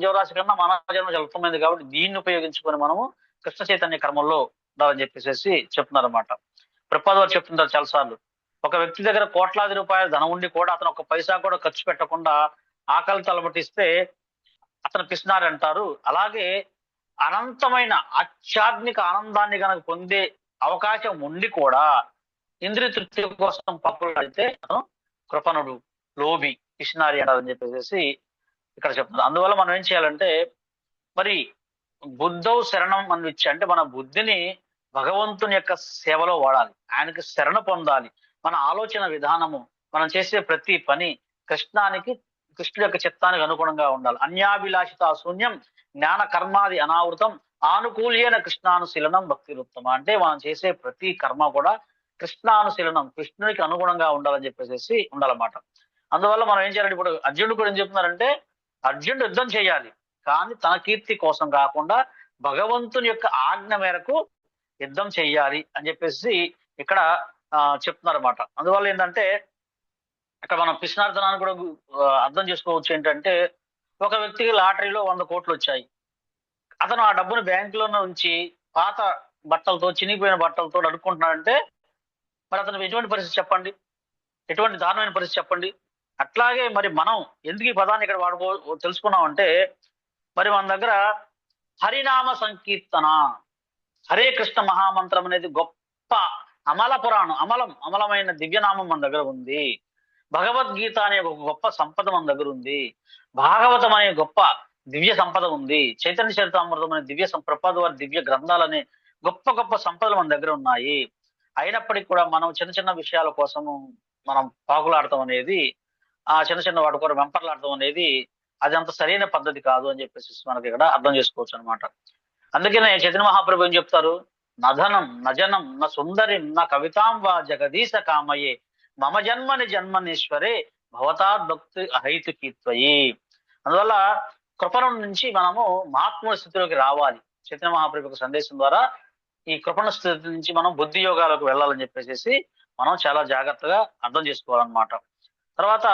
జీవరాశి కన్నా మానవ జన్మ చాలా ఉత్తమైంది కాబట్టి దీన్ని ఉపయోగించుకొని మనము కృష్ణ చైతన్య కర్మల్లో ఉండాలని చెప్పేసి చెప్తున్నారు అనమాట. ప్రభుపాదులు చెప్తుంటారు చాలాసార్లు, ఒక వ్యక్తి దగ్గర కోట్లాది రూపాయల ధనం ఉండి కూడా అతను ఒక పైసా కూడా ఖర్చు పెట్టకుండా ఆకలి తలబట్టిస్తే అతను పిసినారి అంటారు. అలాగే అనంతమైన ఆధ్యాత్మిక ఆనందాన్ని కనుక పొందే అవకాశం ఉండి కూడా ఇంద్రియ తృప్తి కోసం పప్పులాడితే అతను కృపణుడు, లోభి, పిసినారి అంటారని చెప్పేసి ఇక్కడ చెప్తున్నారు. అందువల్ల మనం ఏం చేయాలంటే మరి బుద్ధౌ శరణం అనిచ్చి అంటే మన బుద్ధిని భగవంతుని యొక్క సేవలో వాడాలి, ఆయనకి శరణ పొందాలి. మన ఆలోచన విధానము, మనం చేసే ప్రతి పని కృష్ణుడి యొక్క చిత్తానికి అనుగుణంగా ఉండాలి. అన్యాభిలాషిత శూన్యం జ్ఞాన కర్మాది అనావృతం ఆనుకూల్యన కృష్ణానుశీలనం భక్తిరుత్తమ. అంటే మనం చేసే ప్రతి కర్మ కూడా కృష్ణానుశీలనం, కృష్ణునికి అనుగుణంగా ఉండాలని చెప్పేసి ఉండాలన్నమాట. అందువల్ల మనం ఏం చేయాలంటే ఇప్పుడు అర్జునుడు కూడా ఏం చెప్తున్నారంటే అర్జునుడు యుద్ధం చేయాలి, కానీ తన కీర్తి కోసం కాకుండా భగవంతుని యొక్క ఆజ్ఞ మేరకు యుద్ధం చెయ్యాలి అని చెప్పేసి ఇక్కడ చెప్తున్నారు అన్నమాట. అందువల్ల ఏంటంటే ఇక్కడ మనం పిసినారితనాన్ని కూడా అర్థం చేసుకోవచ్చు. ఏంటంటే ఒక వ్యక్తికి లాటరీలో 100 కోట్లు వచ్చాయి, అతను ఆ డబ్బును బ్యాంకులోనే ఉంచి పాత బట్టలతో, చినిగిపోయిన బట్టలతో అడుక్కుంటున్నాడంటే మరి అతను ఎటువంటి పరిస్థితి చెప్పండి, ఎటువంటి దారుణమైన పరిస్థితి చెప్పండి. అట్లాగే మరి మనం ఎందుకు ఈ పదాన్ని ఇక్కడ తెలుసుకున్నామంటే మరి మన దగ్గర హరినామ సంకీర్తన, హరే కృష్ణ మహామంత్రం అనేది గొప్ప అమల పురాణం, అమలమైన దివ్యనామం మన దగ్గర ఉంది. భగవద్గీత అనే ఒక గొప్ప సంపద మన దగ్గర ఉంది. భాగవతం అనే గొప్ప దివ్య సంపద ఉంది. చైతన్య చరితామృతం అనే ప్రభుపాదుల వారి దివ్య గ్రంథాలనే గొప్ప సంపదలు మన దగ్గర ఉన్నాయి. అయినప్పటికీ కూడా మనం చిన్న విషయాల కోసము మనం పాకులాడటం అనేది, ఆ చిన్న వాటి కూడా వెంపర్లాడటం అనేది అది అంత సరైన పద్ధతి కాదు అని చెప్పేసి మనకి ఇక్కడ అర్థం చేసుకోవచ్చు అనమాట. అందుకనే చైతన్య మహాప్రభు ఏం చెప్తారు, నధనం నజనం నా సుందరిం నా కవితాం వా జగదీశ కామయే మమ జన్మనీశ్వరే భవతాద్ భక్తి అహైతుకీత్వయి. అందువల్ల కృపణ నుంచి మనము మహాత్మ స్థితిలోకి రావాలి. చైతన్య మహాప్రభు సందేశం ద్వారా ఈ కృపణ స్థితి నుంచి మనం బుద్ధి యోగాలకు వెళ్ళాలని చెప్పేసి మనం చాలా జాగ్రత్తగా అర్థం చేసుకోవాలన్నమాట. తర్వాత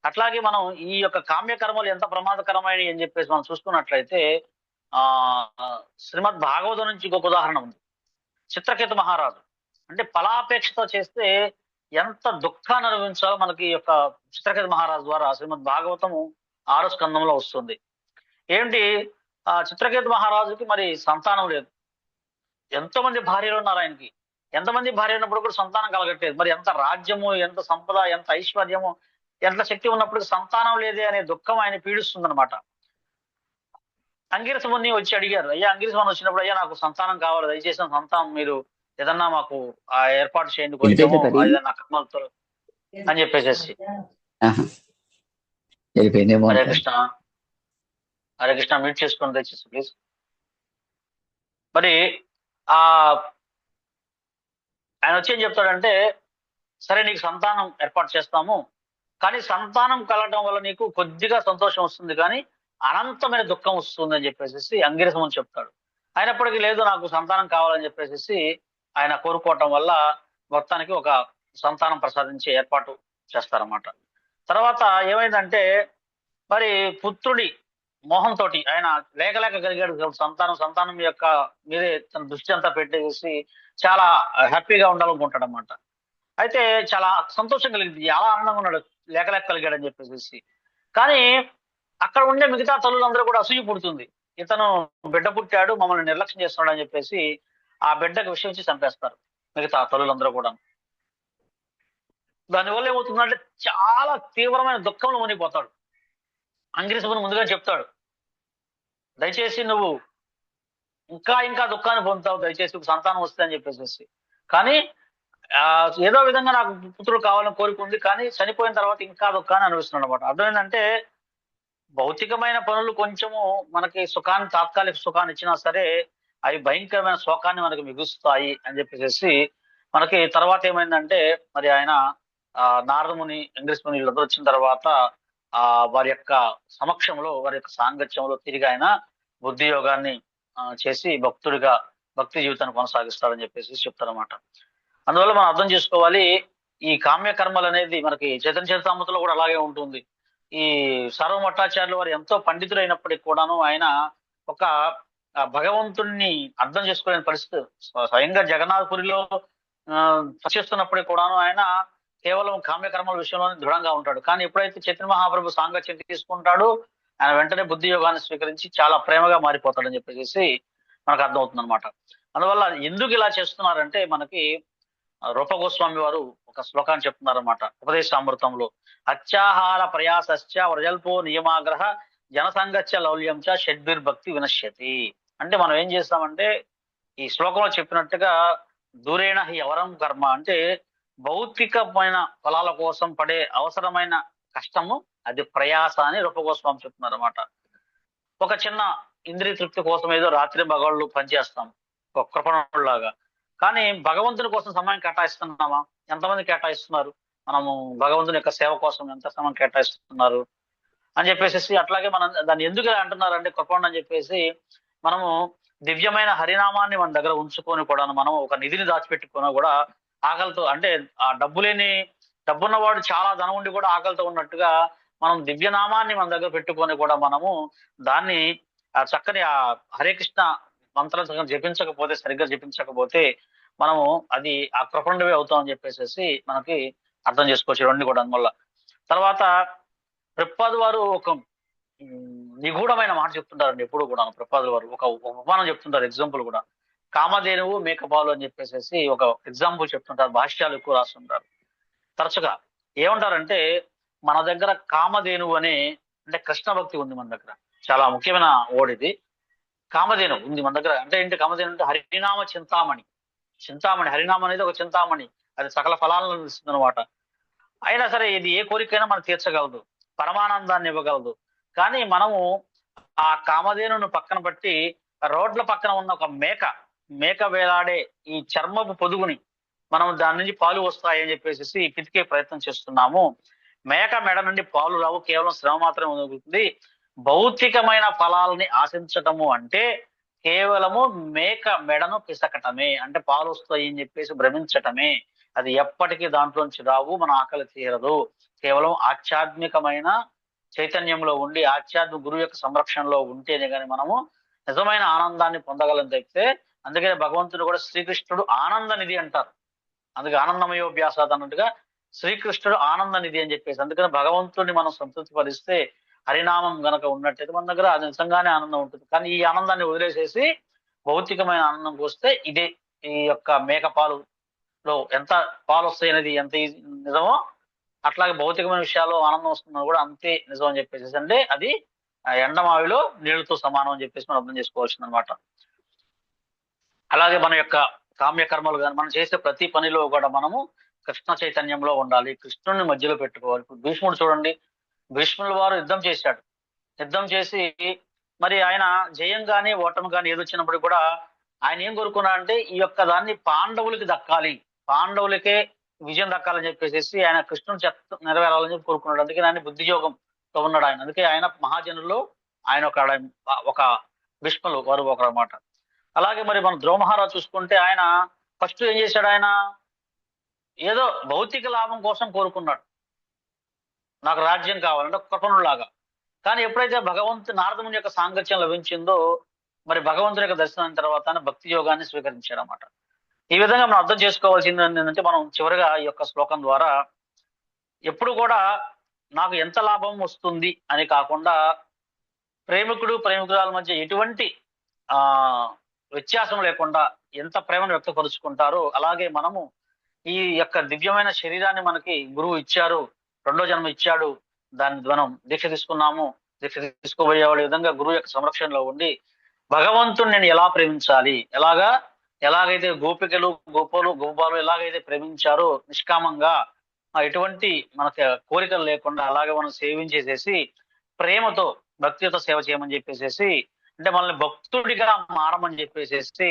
అట్లాగే మనం ఈ యొక్క కామ్యకర్మలు ఎంత ప్రమాదకరమైనవి అని చెప్పేసి మనం చూసుకున్నట్లయితే శ్రీమద్ భాగవతం నుంచి ఇంకొక ఉదాహరణ ఉంది. చిత్రకేతు మహారాజు అంటే ఫలాపేక్షతో చేస్తే ఎంత దుఃఖాన్ని అనుభవించాలో మనకి ఈ యొక్క చిత్రకేతు మహారాజు ద్వారా శ్రీమద్ భాగవతము 6వ స్కందంలో వస్తుంది. ఏంటి, ఆ చిత్రకేతు మహారాజుకి మరి సంతానం లేదు. ఎంతో మంది భార్యలు ఉన్నారు ఆయనకి. ఎంతమంది భార్య ఉన్నప్పుడు కూడా సంతానం కలగట్లేదు. మరి ఎంత రాజ్యము, ఎంత సంపద, ఎంత ఐశ్వర్యము, ఎంత శక్తి ఉన్నప్పుడు సంతానం లేదే అనే దుఃఖం ఆయన పీడిస్తుంది అనమాట. అంగిరస ముని వచ్చి అడిగారు, అయ్యా అంగిరస ముని వచ్చినప్పుడు, అయ్యా నాకు సంతానం కావాలి, దయచేసి సంతానం మీరు ఏదన్నా మాకు ఏర్పాటు చేయండి కొంచెము ఏదన్నా కర్మలతో అని చెప్పేసి. హరే కృష్ణ మ్యూట్ చేసుకోండి దయచేసి ప్లీజ్. మరి ఆయన వచ్చి ఏం చెప్తాడంటే, సరే నీకు సంతానం ఏర్పాటు చేస్తాము, కానీ సంతానం కలగడం వల్ల నీకు కొద్దిగా సంతోషం వస్తుంది కానీ అనంతమైన దుఃఖం వస్తుంది అని చెప్పేసి అంగిరసముని చెప్తాడు. అయినప్పటికీ లేదు నాకు సంతానం కావాలని చెప్పేసి ఆయన కోరుకోవటం వల్ల మొత్తానికి ఒక సంతానం ప్రసాదించే ఏర్పాటు చేస్తారన్నమాట. తర్వాత ఏమైందంటే మరి పుత్రుడి మోహంతో ఆయన లేక లేక కలిగాడు సంతానం యొక్క మీదే తన దృష్టి అంతా పెట్టేసి చాలా హ్యాపీగా ఉండాలనుకుంటాడు అనమాట. అయితే చాలా సంతోషం కలిగింది, చాలా ఆనందంగా ఉన్నాడు లేక లేక కలిగాడని చెప్పేసి. కానీ అక్కడ ఉండే మిగతా తల్లులందరూ కూడా అసూయ పుడుతుంది, ఇతను బిడ్డ పుట్టాడు మమ్మల్ని నిర్లక్ష్యం చేస్తున్నాడు అని చెప్పేసి ఆ బిడ్డకు విషయం ఇచ్చి చంపేస్తారు మిగతా తల్లులందరూ కూడా. దానివల్ల ఏమవుతుందంటే చాలా తీవ్రమైన దుఃఖంలో మునిగిపోతాడు. అంగిరసుని ముందుగా చెప్తాడు, దయచేసి నువ్వు ఇంకా ఇంకా దుఃఖాన్ని పొందుతావు, దయచేసి సంతానం వస్తే అని చెప్పేసి. కానీ ఏదో విధంగా నాకు పుత్రుడు కావాలని కోరుకుంది, కానీ చనిపోయిన తర్వాత ఇంకా దుఃఖాన్ని అనుభవిస్తున్నాడు అనమాట. అర్థం ఏంటంటే భౌతికమైన పనులు కొంచెము మనకి సుఖాన్ని, తాత్కాలిక సుఖాన్ని ఇచ్చినా సరే అవి భయంకరమైన శోకాన్ని మనకి మిగులుస్తాయి అని చెప్పేసి మనకి తర్వాత ఏమైందంటే మరి ఆయన నారదముని, ఇంగ్లీష్ముని వీళ్ళందరూ వచ్చిన తర్వాత వారి యొక్క సమక్షంలో, వారి యొక్క సాంగత్యంలో తిరిగి ఆయన బుద్ధి యోగాన్ని చేసి భక్తి జీవితాన్ని కొనసాగిస్తాడని చెప్పేసి చెప్తారన్నమాట. అందువల్ల మనం అర్థం చేసుకోవాలి, ఈ కామ్య కర్మలు అనేది మనకి చైతన్య చరితామృతంలో కూడా అలాగే ఉంటుంది. ఈ సర్వమఠాచార్యులు వారు ఎంతో పండితులైనప్పటికీ కూడాను ఆయన ఒక భగవంతుణ్ణి అర్థం చేసుకోలేని పరిస్థితి. స్వయంగా జగన్నాథపురిలో చేస్తున్నప్పటికీ కూడాను ఆయన కేవలం కామ్యకర్మల విషయంలోనే దృఢంగా ఉంటాడు. కానీ ఎప్పుడైతే చైతన్య మహాప్రభు సాంగత్యం తీసుకుంటాడు, ఆయన వెంటనే బుద్ధి యోగాన్ని స్వీకరించి చాలా ప్రేమగా మారిపోతాడని చెప్పేసి మనకు అర్థమవుతుంది అనమాట. అందువల్ల ఎందుకు ఇలా చేస్తున్నారంటే మనకి రూప గోస్వామి వారు ఒక శ్లోకాన్ని చెప్తున్నారన్నమాట ఉపదేశామృతంలో. అత్యాహార ప్రయాసశ్చ వ్రజల్పో నియమాగ్రహ జనసంగచ్చ లౌల్యం చ షడ్భిర్భక్తి వినశ్యతి. అంటే మనం ఏం చేస్తామంటే ఈ శ్లోకంలో చెప్పినట్టుగా దూరేణ హి అవరం కర్మ, అంటే భౌతికమైన ఫలాల కోసం పడే అవసరమైన కష్టము అది ప్రయాస అని రూపగోస్వామి చెప్తున్నారు అనమాట. ఒక చిన్న ఇంద్రియ తృప్తి కోసం ఏదో రాత్రి మగవాళ్ళు పనిచేస్తాం ఒక కృపణలాగా, కానీ భగవంతుని కోసం సమయం కేటాయిస్తున్నామా? ఎంతమంది కేటాయిస్తున్నారు? మనము భగవంతుని యొక్క సేవ కోసం ఎంత సమయం కేటాయిస్తున్నారు అని చెప్పేసి. అట్లాగే మనం దాన్ని ఎందుకు అంటున్నారంటే కృపణ అని చెప్పేసి, మనము దివ్యమైన హరినామాన్ని మన దగ్గర ఉంచుకొని కూడా మనం ఒక నిధిని దాచిపెట్టుకున్నా కూడా ఆకలితో, అంటే ఆ డబ్బున్నవాడు చాలా ధనం ఉండి కూడా ఆకలితో ఉన్నట్టుగా మనం దివ్యనామాన్ని మన దగ్గర పెట్టుకొని కూడా మనము దాన్ని చక్కని ఆ హరే కృష్ణ మంత్రం జపించకపోతే, సరిగ్గా జపించకపోతే మనము అది ఆ కృపణుడివే అవుతామని చెప్పేసి మనకి అర్థం చేసుకోవచ్చు ఇవన్నీ కూడా. అందువల్ల తర్వాత ప్రపాద్ వారు ఒక నిగూఢమైన మాట చెప్తుంటారండి ఎప్పుడు కూడా. ప్రపాదుల వారు ఒక ఉపమానం చెప్తుంటారు, ఎగ్జాంపుల్ కూడా. కామధేనువు మేకపాలు అని చెప్పేసి ఒక ఎగ్జాంపుల్ చెప్తుంటారు, భాష్యాలు ఎక్కువ రాస్తుంటారు తరచుగా. ఏమంటారంటే మన దగ్గర కామధేనువు అనే, అంటే కృష్ణ భక్తి ఉంది మన దగ్గర, చాలా ముఖ్యమైన ఓడిది. కామధేను ఉంది మన దగ్గర. అంటే ఏంటి కామధేను అంటే హరినామ చింతామణి. హరినామం అనేది ఒక చింతామణి, అది సకల ఫలాలను ఇస్తుంది అనమాట. అయినా సరే ఇది ఏ కోరికైనా మనం తీర్చగలదు, పరమానందాన్ని ఇవ్వగలదు. కానీ మనము ఆ కామధేనును పక్కన బట్టి రోడ్ల పక్కన ఉన్న ఒక మేక వేలాడే ఈ చర్మపు పొదుగుని మనం దాని నుంచి పాలు వస్తాయని చెప్పేసి పితికే ప్రయత్నం చేస్తున్నాము. మేక మెడ నుండి పాలు రావు, కేవలం శ్రమ మాత్రమే జరుగుతుంది. భౌతికమైన ఫలాలని ఆశించటము అంటే కేవలము మేక మెడను పిసకటమే, అంటే పాలు వస్తాయి అని చెప్పేసి భ్రమించటమే. అది ఎప్పటికీ దాంట్లోంచి రావు, మన ఆకలి తీరదు. కేవలం ఆధ్యాత్మికమైన చైతన్యంలో ఉండి ఆధ్యాత్మిక గురువు యొక్క సంరక్షణలో ఉంటేనే కానీ మనము నిజమైన ఆనందాన్ని పొందగలం తప్పితే. అందుకనే భగవంతుడు కూడా శ్రీకృష్ణుడు ఆనంద నిధి అంటారు. అందుకే ఆనందమయోభ్యాసాద్ అన్నట్టుగా శ్రీకృష్ణుడు ఆనంద నిధి అని చెప్పేసి. అందుకని భగవంతుడిని మనం సంతృప్తి పరిస్తే, హరినామం గనక ఉన్నట్టయితే మన దగ్గర అది నిజంగానే ఆనందం ఉంటుంది. కానీ ఈ ఆనందాన్ని వదిలేసేసి భౌతికమైన ఆనందంకి వస్తే ఇదే ఈ యొక్క మేకపాలులో ఎంత పాలు వస్తాయి అనేది ఎంత నిజమో, అట్లాగే భౌతికమైన విషయాల్లో ఆనందం వస్తుందని కూడా అంతే నిజం అని చెప్పేసి. అంటే అది ఎండమావిలో నీళ్లతో సమానం అని చెప్పేసి మనం అర్థం చేసుకోవాల్సింది అనమాట. అలాగే మన యొక్క కామ్య కర్మలు కానీ మనం చేసే ప్రతి పనిలో కూడా మనము కృష్ణ చైతన్యంలో ఉండాలి, కృష్ణుని మధ్యలో పెట్టుకోవాలి. ఇప్పుడు భీష్ముడు చూడండి, భీష్ముల వారు యుద్ధం చేశాడు. యుద్ధం చేసి మరి ఆయన జయం కానీ ఓటమి కానీ ఏదొచ్చినప్పుడు కూడా ఆయన ఏం కోరుకున్నాడంటే ఈ యొక్క దాన్ని పాండవులకి దక్కాలి, పాండవులకే విజయం దక్కాలని చెప్పేసి ఆయన కృష్ణుని నెరవేరాలని చెప్పి కోరుకున్నాడు. అందుకే ఆయన బుద్ధియోగంతో ఉన్నాడు ఆయన. అందుకే ఆయన మహాజనుల్లో ఆయన ఒక భీష్ములు వారు ఒకరన్నమాట. అలాగే మరి మనం ద్రోమహారాజు చూసుకుంటే ఆయన ఫస్ట్ ఏం చేశాడు, ఆయన ఏదో భౌతిక లాభం కోసం కోరుకున్నాడు, నాకు రాజ్యం కావాలంటే కృపణులాగా. కానీ ఎప్పుడైతే నారదముని యొక్క సాంగత్యం లభించిందో మరి భగవంతుని యొక్క దర్శనం తర్వాత ఆయన భక్తి యోగాన్ని స్వీకరించాడు అన్నమాట. ఈ విధంగా మనం అర్థం చేసుకోవాల్సింది ఏంటంటే, మనం చివరిగా ఈ యొక్క శ్లోకం ద్వారా ఎప్పుడు కూడా నాకు ఎంత లాభం వస్తుంది అని కాకుండా ప్రేమికుడు ప్రేమికురాల మధ్య ఎటువంటి ఆ వ్యత్యాసం లేకుండా ఎంత ప్రేమను వ్యక్తపరుచుకుంటారో అలాగే మనము ఈ యొక్క దివ్యమైన శరీరాన్ని మనకి గురువు ఇచ్చారు, రెండో జన్మ ఇచ్చాడు, దాన్ని మనం దీక్ష తీసుకున్నాము, దీక్ష తీసుకోబోయే వాళ్ళ విధంగా గురువు యొక్క సంరక్షణలో ఉండి భగవంతుని నేను ఎలా ప్రేమించాలి, ఎలాగైతే గోపికలు గోపాలు ఎలాగైతే ప్రేమించారో నిష్కామంగా ఎటువంటి మనకి కోరికలు లేకుండా అలాగే మనం సేవించేసేసి ప్రేమతో భక్తితో సేవ చేయమని చెప్పేసేసి, అంటే మనల్ని భక్తుడిగా మారమని చెప్పేసేసి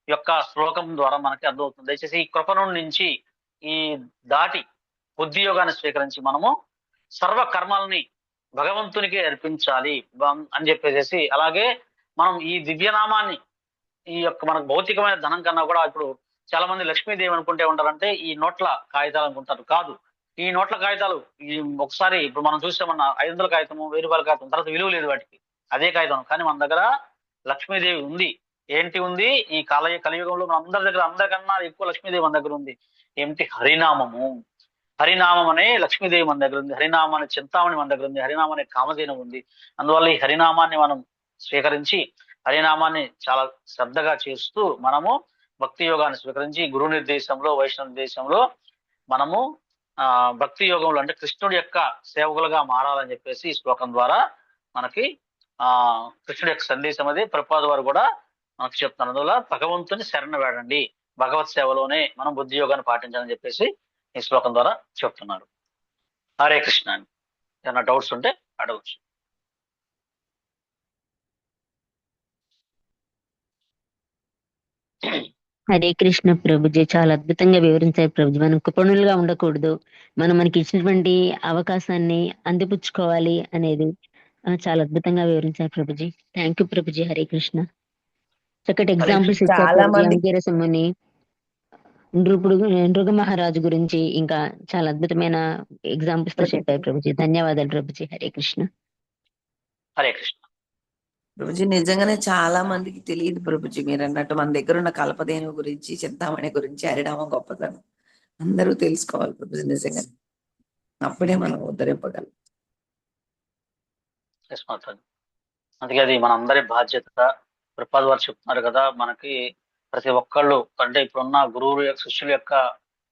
ఈ యొక్క శ్లోకం ద్వారా మనకి అర్థమవుతుంది. దయచేసి ఈ కృప నుంచి ఈ దాటి బుద్ధి యోగాన్ని స్వీకరించి మనము సర్వ కర్మల్ని భగవంతునికి అర్పించాలి అని చెప్పేసేసి, అలాగే మనం ఈ దివ్యనామాన్ని ఈ యొక్క మనకు భౌతికమైన ధనం కన్నా కూడా ఇప్పుడు చాలా మంది లక్ష్మీదేవి అనుకుంటే ఉంటారంటే ఈ నోట్ల కాగితాలు అనుకుంటారు. కాదు, ఈ నోట్ల కాగితాలు ఈ ఒకసారి ఇప్పుడు మనం చూసామన్న 500 కాగితము 1000 రూపాయల కాగితం తర్వాత విలువ లేదు వాటికి, అదే కాగితం. కానీ మన దగ్గర లక్ష్మీదేవి ఉంది. ఏంటి ఉంది? ఈ కలియుగంలో మన అందరికన్నా ఎక్కువ లక్ష్మీదేవి మన దగ్గర ఉంది. ఏమిటి? హరినామము. హరినామం అనే లక్ష్మీదేవి మన దగ్గర ఉంది. హరినామం అనే చింతామణి మన దగ్గర ఉంది. హరినామం అనే కామధేనం ఉంది. అందువల్ల ఈ హరినామాన్ని మనం స్వీకరించి హరినామాన్ని చాలా శ్రద్ధగా చేస్తూ మనము భక్తి యోగాన్ని స్వీకరించి గురు నిర్దేశంలో వైష్ణవ నిర్దేశంలో మనము భక్తి యోగంలో అంటే కృష్ణుడి యొక్క సేవకులుగా మారాలని చెప్పేసి ఈ శ్లోకం ద్వారా మనకి కృష్ణుడి యొక్క సందేశం అది ప్రభుపాద వారు కూడా మనకు చెప్తున్నారు. అందువల్ల భగవంతుని శరణ వేడండి, భగవత్ సేవలోనే మనం బుద్ధి యోగాన్ని పాటించాలని చెప్పేసి ఈ శ్లోకం ద్వారా చెప్తున్నారు. హరే కృష్ణ. ఏమైనా డౌట్స్ ఉంటే అడగచ్చు. హరే కృష్ణ ప్రభుజీ, చాలా అద్భుతంగా వివరించారు ప్రభుజీ. మనం కృపణులుగా ఉండకూడదు, మనకి ఇచ్చినటువంటి అవకాశాన్ని అందిపుచ్చుకోవాలి అనేది చాలా అద్భుతంగా వివరించారు ప్రభుజీ. Thank you Prabhuji. హరే కృష్ణ. చక్కటి ఎగ్జాంపుల్స్ ఇచ్చారు అంగీరసముని, నృగ మహారాజు గురించి ఇంకా చాలా అద్భుతమైన ఎగ్జాంపుల్స్ తో చెప్పారు ప్రభుజీ. ధన్యవాదాలు ప్రభుజీ. హరే కృష్ణ. హరే కృష్ణ. ప్రభుజీ నిజంగానే చాలా మందికి తెలియదు ప్రభుజీ, మీరు అన్నట్టు మన దగ్గర ఉన్న కల్పదేను గురించి, చింతామణి గురించి, హరినామం గొప్పతనం అందరూ తెలుసుకోవాలి ప్రభుజీ. నిజంగా అప్పుడే మనం ఉద్ధరింపగలం. అందుకే అది మన అందరి బాధ్యత. ప్రభుపాద వారు చెప్తున్నారు కదా, మనకి ప్రతి ఒక్కళ్ళు అంటే ఇప్పుడున్న గురువుల యొక్క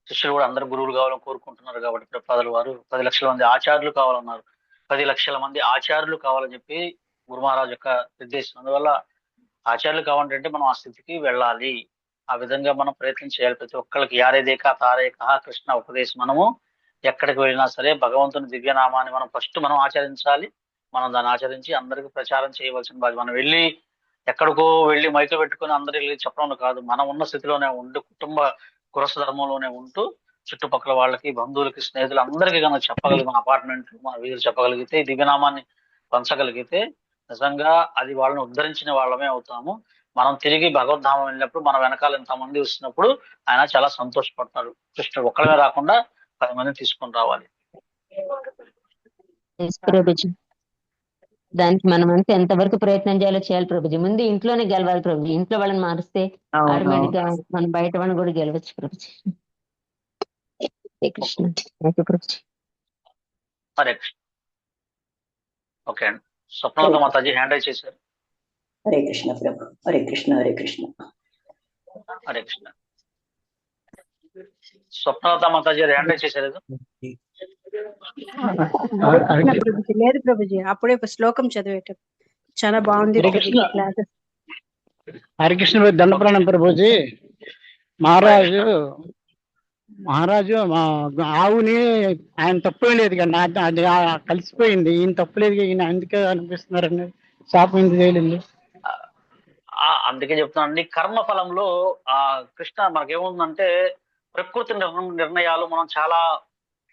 శిష్యులు కూడా అందరు గురువులు కావాలని కోరుకుంటున్నారు. కాబట్టి ప్రభుపాదుల వారు 10 లక్షల మంది ఆచార్యులు కావాలన్నారు. 10 లక్షల మంది ఆచార్యులు కావాలని చెప్పి గురు మహారాజ్ యొక్క నిర్దేశం. అందువల్ల ఆచార్యులు కావాలంటే మనం ఆ స్థితికి వెళ్ళాలి. ఆ విధంగా మనం ప్రయత్నం చేయాలి. ప్రతి ఒక్కరికి యారేదేకా తారేక కృష్ణ ఉపదేశం. మనము ఎక్కడికి వెళ్ళినా సరే భగవంతుని దివ్యనామాన్ని మనం ఫస్ట్ మనం ఆచరించాలి. మనం దాన్ని ఆచరించి అందరికి ప్రచారం చేయవలసిన బాధ్యత. మనం ఎక్కడికో వెళ్ళి మైకు పెట్టుకుని అందరికి చెప్పడం కాదు. మనం ఉన్న స్థితిలోనే ఉండి కుటుంబ గృహస్థ ధర్మంలోనే ఉంటూ చుట్టుపక్కల వాళ్ళకి, బంధువులకి, స్నేహితులు అందరికీ కనుక చెప్పగలిగి, మన అపార్ట్మెంట్లు, మన వీధులు చెప్పగలిగితే, ఈ దివ్యనామాన్ని పంచగలిగితే నిజంగా అది వాళ్ళని ఉద్ధరించిన వాళ్ళమే అవుతాము. మనం తిరిగి భగవద్ధామం వెళ్ళినప్పుడు మన వెనకాల ఎంతమంది వస్తున్నప్పుడు ఆయన చాలా సంతోషపడతాడు. కృష్ణుడు ఒక్కడమే రాకుండా 10 మందిని తీసుకొని రావాలి. దానికి మనం అంతా ఎంతవరకు ప్రయత్నం చేయాలి ప్రభుజీ. ముందు ఇంట్లోనే గెలవాలి ప్రభుజీ. ఇంట్లో వాళ్ళని మారిస్తే ఆటోమేటిక్ గా మనం బయట వాళ్ళని కూడా గెలవచ్చు ప్రభుజీ. హరే కృష్ణ. ప్రభుజీ. హరే కృష్ణ. ఓకే అండి. స్వప్నలత మాతాజీ హ్యాండ్ రైజ్ చేశారు. హరే కృష్ణ ప్రభు. హరే కృష్ణ. హరే కృష్ణ. హరే కృష్ణ. స్వప్నలత మాతాజీ హ్యాండ్ రైజ్ చేశారు. లేదు ప్రభుజీ, అప్పుడే శ్లోకం చదివేటప్పుడు చాలా బాగుంది. హరికృష్ణ దండప్రాణం ప్రభుజీ. మహారాజు ఆవుని ఆయన తప్పే లేదు కదా, అది కలిసిపోయింది. ఈయన తప్పులేదు, ఈయన అందుకే అనిపిస్తున్నారండి. శాపం ఎందుకు చేయలేదు? అందుకే చెప్తున్నానండి, కర్మ ఫలంలో కృష్ణ మనకేముందంటే ప్రకృతి నిర్ణయాలు మనం చాలా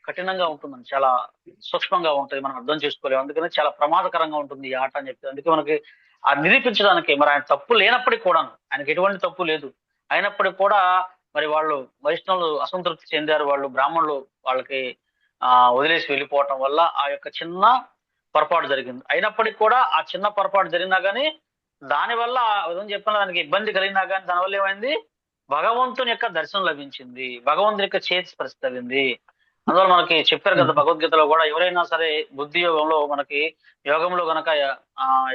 కఠినంగా ఉంటుందండి, చాలా సూక్ష్మంగా ఉంటుంది, మనం అర్థం చేసుకోలేము. అందుకని చాలా ప్రమాదకరంగా ఉంటుంది ఈ ఆట అని చెప్పి. అందుకే మనకి నిరూపించడానికి మరి ఆయన తప్పు లేనప్పటికీ కూడా, ఆయనకి ఎటువంటి తప్పు లేదు అయినప్పటికీ కూడా మరి వాళ్ళు వైష్ణవులు అసంతృప్తి చెందారు. వాళ్ళు బ్రాహ్మణులు వాళ్ళకి వదిలేసి వెళ్ళిపోవటం వల్ల ఆ యొక్క చిన్న పొరపాటు జరిగింది. అయినప్పటికీ కూడా ఆ చిన్న పొరపాటు జరిగినా కానీ దానివల్ల చెప్పిన దానికి ఇబ్బంది కలిగినా కానీ దానివల్ల ఏమైంది, భగవంతుని యొక్క దర్శనం లభించింది, భగవంతుని యొక్క చేతి స్పర్శ తగిలింది. అందువల్ల మనకి చెప్పారు కదా భగవద్గీతలో కూడా, ఎవరైనా సరే బుద్ధి యోగంలో మనకి యోగంలో గనక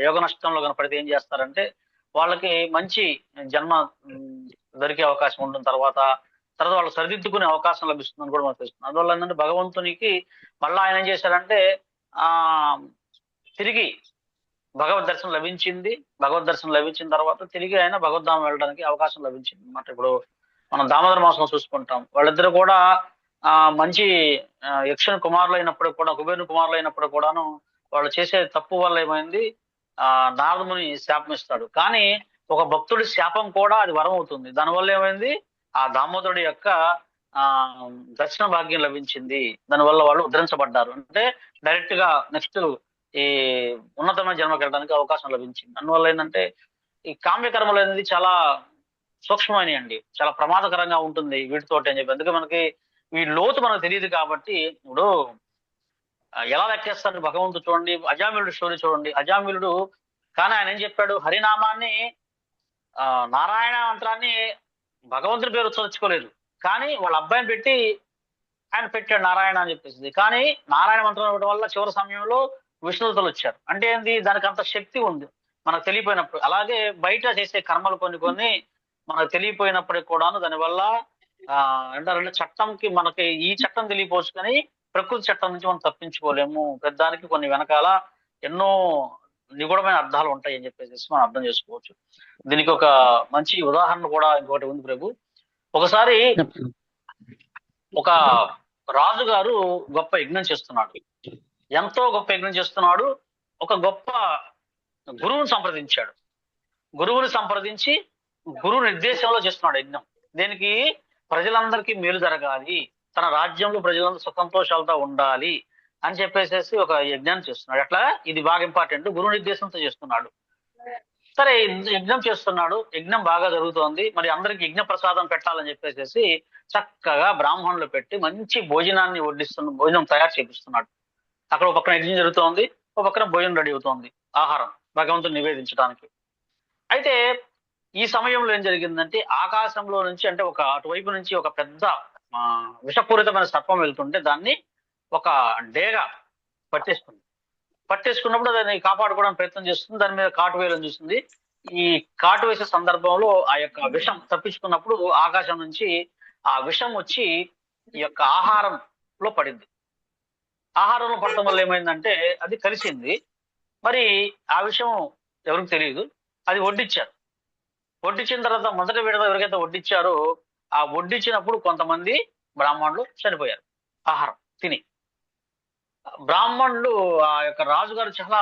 యోగ నష్టంలో కనుక పడితే ఏం చేస్తారంటే వాళ్ళకి మంచి జన్మ దొరికే అవకాశం ఉంటుంది, తర్వాత వాళ్ళు సరిదిద్దుకునే అవకాశం లభిస్తుందని కూడా మనకు తెలుస్తుంది. అందువల్ల ఏంటంటే భగవంతునికి మళ్ళీ ఆయన ఏం చేశారంటే తిరిగి భగవద్ దర్శనం లభించింది. భగవద్ దర్శనం లభించిన తర్వాత తిరిగి ఆయన భగవద్ధామం వెళ్ళడానికి అవకాశం లభించింది అన్నమాట. ఇప్పుడు మనం దామోదర మాసం చూసుకుంటాం, వాళ్ళిద్దరు కూడా మంచి యక్షుని కుమారులు అయినప్పుడు కూడా, కుబేరుని కుమారులు అయినప్పుడు కూడాను వాళ్ళు చేసే తప్పు వల్ల ఏమైంది, నారదముని శాపం ఇస్తాడు. కానీ ఒక భక్తుడి శాపం కూడా అది వరం అవుతుంది. దానివల్ల ఏమైంది, ఆ దామోదరుడి యొక్క దర్శన భాగ్యం లభించింది. దానివల్ల వాళ్ళు ఉద్ధరించబడ్డారు. అంటే డైరెక్ట్ గా నెక్స్ట్ ఈ ఉన్నతమైన జన్మకి వెళ్ళడానికి అవకాశం లభించింది. అందువల్ల ఏంటంటే ఈ కామ్యకర్మలు అనేది చాలా సూక్ష్మమైనవి అండి, చాలా ప్రమాదకరంగా ఉంటుంది వీటితోటి అని చెప్పి. అందుకే మనకి ఈ లోతు మనకు తెలియదు కాబట్టి, ఇప్పుడు ఎలా లెక్కేస్తాడు భగవంతుడు చూడండి, అజామిలుడు స్టోరీ చూడండి. అజామిలుడు కానీ ఆయన ఏం చెప్పాడు, హరినామాన్ని నారాయణ మంత్రాన్ని భగవంతుడి పేరు ఉచ్చరించుకోలేదు, కానీ వాళ్ళ అబ్బాయిని పెట్టి ఆయన పెట్టాడు నారాయణ అని చెప్పేసి. కానీ నారాయణ మంత్రం ఇవ్వడం వల్ల చివరి సమయంలో విష్ణుదూతలు వచ్చారు. అంటే ఏంది, దానికి అంత శక్తి ఉంది మనకు తెలియపోయినప్పుడు. అలాగే బయట చేసే కర్మలు కొన్ని మనకు తెలియపోయినప్పటికి కూడాను దానివల్ల అంటే చట్టంకి మనకి ఈ చట్టం తెలియపోవచ్చు, కానీ ప్రకృతి చట్టం నుంచి మనం తప్పించుకోలేము. పెద్దానికి కొన్ని వెనకాల ఎన్నో నిగూఢమైన అర్థాలు ఉంటాయి అని చెప్పేసి మనం అర్థం చేసుకోవచ్చు. దీనికి ఒక మంచి ఉదాహరణ కూడా ఇంకొకటి ఉంది ప్రభు. ఒకసారి ఒక రాజుగారు గొప్ప యజ్ఞం చేస్తున్నాడు, ఎంతో గొప్ప యజ్ఞం చేస్తున్నాడు. ఒక గొప్ప గురువుని సంప్రదించాడు. గురువుని సంప్రదించి గురువు నిర్దేశంలో చేస్తున్నాడు యజ్ఞం. దేనికి, ప్రజలందరికీ మేలు జరగాలి, తన రాజ్యంలో ప్రజలందరూ సుఖంతోషాలతో ఉండాలి అని చెప్పేసి ఒక యజ్ఞాన్ని చేస్తున్నాడు. అట్లా ఇది బాగా ఇంపార్టెంట్, గురువు నిర్దేశంతో చేస్తున్నాడు. సరే యజ్ఞం చేస్తున్నాడు, యజ్ఞం బాగా జరుగుతోంది. మరి అందరికి యజ్ఞ ప్రసాదం పెట్టాలని చెప్పేసి చక్కగా బ్రాహ్మణులు పెట్టి మంచి భోజనాన్ని భోజనం తయారు చేపిస్తున్నాడు. అక్కడ ఒక పక్కన యజ్ఞం జరుగుతోంది, ఒక పక్కన భోజనం రెడీ అవుతోంది, ఆహారం భగవంతుని నివేదించడానికి. అయితే ఈ సమయంలో ఏం జరిగిందంటే ఆకాశంలో నుంచి, అంటే ఒక అటువైపు నుంచి ఒక పెద్ద విషపూరితమైన సర్పం వెళ్తుంటే దాన్ని ఒక డేగ పట్టేసుకున్నప్పుడు దాన్ని కాపాడుకోవడానికి ప్రయత్నం చేస్తుంది. దాని మీద కాటు వేయాలని చూస్తుంది. ఈ కాటు వేసే సందర్భంలో ఆ యొక్క విషం తప్పించుకున్నప్పుడు ఆకాశం నుంచి ఆ విషం వచ్చి ఈ యొక్క ఆహారంలో పడింది. ఆహారంలో పడటం వల్ల ఏమైందంటే అది కలిసింది. మరి ఆ విషయం ఎవరికి తెలియదు. అది వడ్డించారు. వడ్డించిన తర్వాత మొదటి విడత ఎవరికైతే వడ్డించారో ఆ వడ్డించినప్పుడు కొంతమంది బ్రాహ్మణులు చనిపోయారు ఆహారం తిని. బ్రాహ్మణులు ఆ యొక్క రాజుగారు చాలా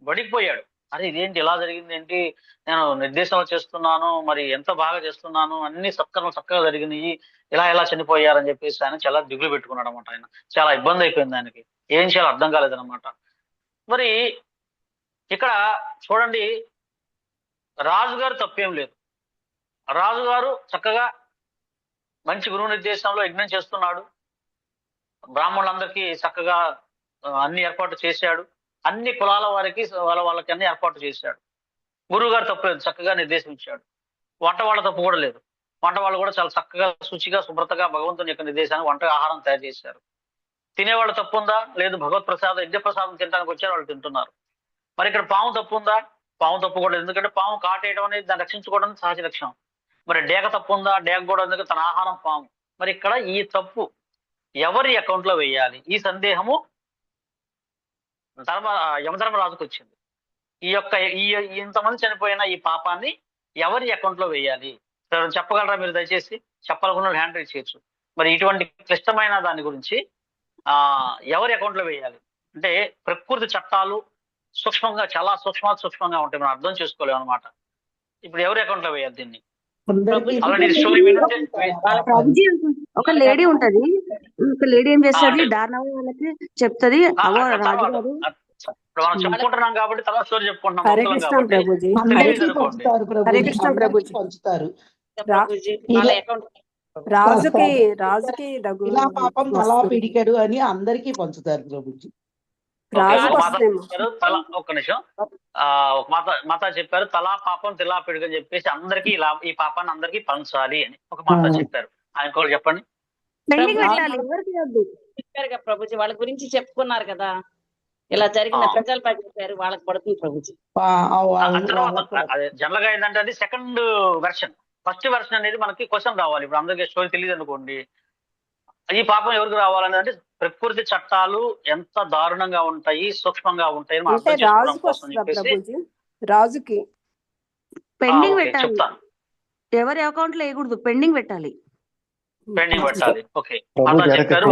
వడికిపోయాడు. అరే ఇదేంటి ఇలా జరిగింది, ఏంటి, నేను నిర్దేశంలో చేస్తున్నాను, మరి ఎంత బాగా చేస్తున్నాను, అన్ని సత్కర్మలు చక్కగా జరిగినాయి, ఇలా చనిపోయారని చెప్పేసి ఆయన చాలా దిగులు పెట్టుకున్నాడు అనమాట. ఆయన చాలా ఇబ్బంది అయిపోయింది, ఆయనకి ఏం చేయాలో అర్థం కాలేదన్నమాట. మరి ఇక్కడ చూడండి, రాజుగారు తప్పేం లేదు. రాజుగారు చక్కగా మంచి గురువు నిర్దేశంలో యజ్ఞం చేస్తున్నాడు, బ్రాహ్మణులందరికీ చక్కగా అన్ని ఏర్పాటు చేశాడు, అన్ని కులాల వారికి వాళ్ళకి అన్ని ఏర్పాటు చేశాడు. గురువు గారు తప్పు లేదు, చక్కగా నిర్దేశం ఇచ్చాడు. వంట వాళ్ళ తప్పు కూడా లేదు. వంట వాళ్ళు కూడా చాలా చక్కగా శుచిగా శుభ్రతగా భగవంతుని యొక్క నిర్దేశాన్ని వంట ఆహారం తయారు చేశారు. తినేవాళ్ళు తప్పు ఉందా? లేదు. భగవత్ ప్రసాదం యజ్ఞ ప్రసాదం తినడానికి వచ్చారు, వాళ్ళు తింటున్నారు. మరి ఇక్కడ పాము తప్పు ఉందా? పాము తప్పు కూడా లేదు. ఎందుకంటే పాము కాటేయడం అనేది దాన్ని రక్షించుకోవడం సహజ లక్ష్యం. మరి డేగ తప్పు ఉందా? డేగ కూడా ఎందుకంటే తన ఆహారం పాము. మరి ఇక్కడ ఈ తప్పు ఎవరి అకౌంట్ లో వేయాలి? ఈ సందేహము యమధర్మరాజుకు వచ్చింది. ఈ యొక్క ఇంతమంది చనిపోయిన ఈ పాపాన్ని ఎవరి అకౌంట్ లో వేయాలి? చెప్పగలరా మీరు? దయచేసి చెప్పాలనుకున్న హ్యాండ్ రైజ్ చేయొచ్చు. మరి ఇటువంటి క్లిష్టమైన దాని గురించి ఎవరి అకౌంట్ లో వేయాలి అంటే ప్రకృతి చట్టాలు సూక్ష్మంగా, చాలా సూక్ష్మంగా ఉంటాయి, మనం అర్థం చేసుకోలేము అనమాట. ఇప్పుడు ఎవరి అకౌంట్ లో వేయాలి దీన్ని? ఒక లేడీ ఉంటది, ఒక లేడీ ఏం చేస్తుంది, దారుణం వాళ్ళకి చెప్తుంది. మనం చెప్పుకుంటున్నాం కాబట్టి తర్వాత స్టోరీ చెప్పుకుంటున్నాం. హరే కృష్ణ ప్రభుజీ, హరే కృష్ణ ప్రభుజీ. రాజుకి ఇలా పాపం తలా పిడికెడు అని అందరికీ పంచుతారు ప్రభుజీ. ఒక మాత చెప్పారు తల, ఒక్క నిమిషం, ఒక మాత చెప్పారు తలా పాపం తిలా పిడుగు అని చెప్పేసి అందరికి ఈ పాపాన్ని అందరికి పంచాలి అని ఒక మాత చెప్పారు. ఆయన కూడా చెప్పండి. పెండింగ్ పెట్టాలి, ఎవరికి వద్దు. చెప్పారు కదా ప్రభుజీ, వాళ్ళ గురించి చెప్పుకున్నారు కదా, ఇలా జరిగిన ప్రజలు చెప్పారు, వాళ్ళకి పడుతుంది ప్రభుజీ. అదే జనరల్ గా ఏంటంటే అది సెకండ్ వెర్షన్. ఫస్ట్ వెర్షన్ అనేది మనకి క్వశ్చన్ రావాలి. ఇప్పుడు అందరికీ స్టోరీ తెలియదు అనుకోండి, ఈ పాపం ఎవరికి రావాలనేది అంటే ప్రకృతి చట్టాలు ఎంత దారుణంగా ఉంటాయి, సూక్ష్మంగా ఉంటాయి అని అర్థం చేసుకోవడం కోసం చెప్పేసి రాజుకి పెండింగ్ పెట్టాలి, చెప్తాను. ఎవరి అకౌంట్ లో వేయకూడదు, పెండింగ్ పెట్టాలి. పెండింగ్ పెట్టాలి. ఓకే, ప్రభు అట్లా చెప్పారు.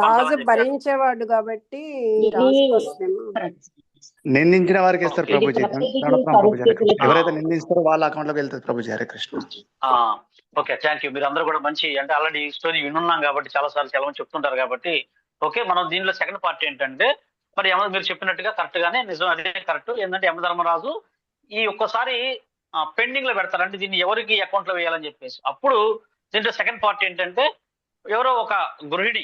రాజు భరించేవాడు కాబట్టి నిందించిన వారికి ఇస్తారు ప్రభుజీ. ప్రభుజీ ఎవరైతే నిందిస్తారో వాళ్ళ అకౌంట్ లోకి వెళ్తారు Prabhuji. Hare Krishna. Okay, thank you. మీరు అందరూ కూడా మంచి, అంటే ఆల్రెడీ స్టోరీ వినున్నాం కాబట్టి చాలా సార్లు చాలా మంది చెప్తుంటారు కాబట్టి ఓకే. మనం దీనిలో సెకండ్ పార్ట్ ఏంటంటే, మరి మీరు చెప్పినట్టుగా కరెక్ట్ గానే నిజం, అదే కరెక్ట్. ఏంటంటే యమధర్మరాజు ఈ ఒక్కసారి పెండింగ్ లో పెడతారు, అంటే దీన్ని ఎవరికి అకౌంట్ లో వేయాలని చెప్పేసి. అప్పుడు దీంట్లో సెకండ్ పార్ట్ ఏంటంటే, ఎవరో ఒక గృహిణి,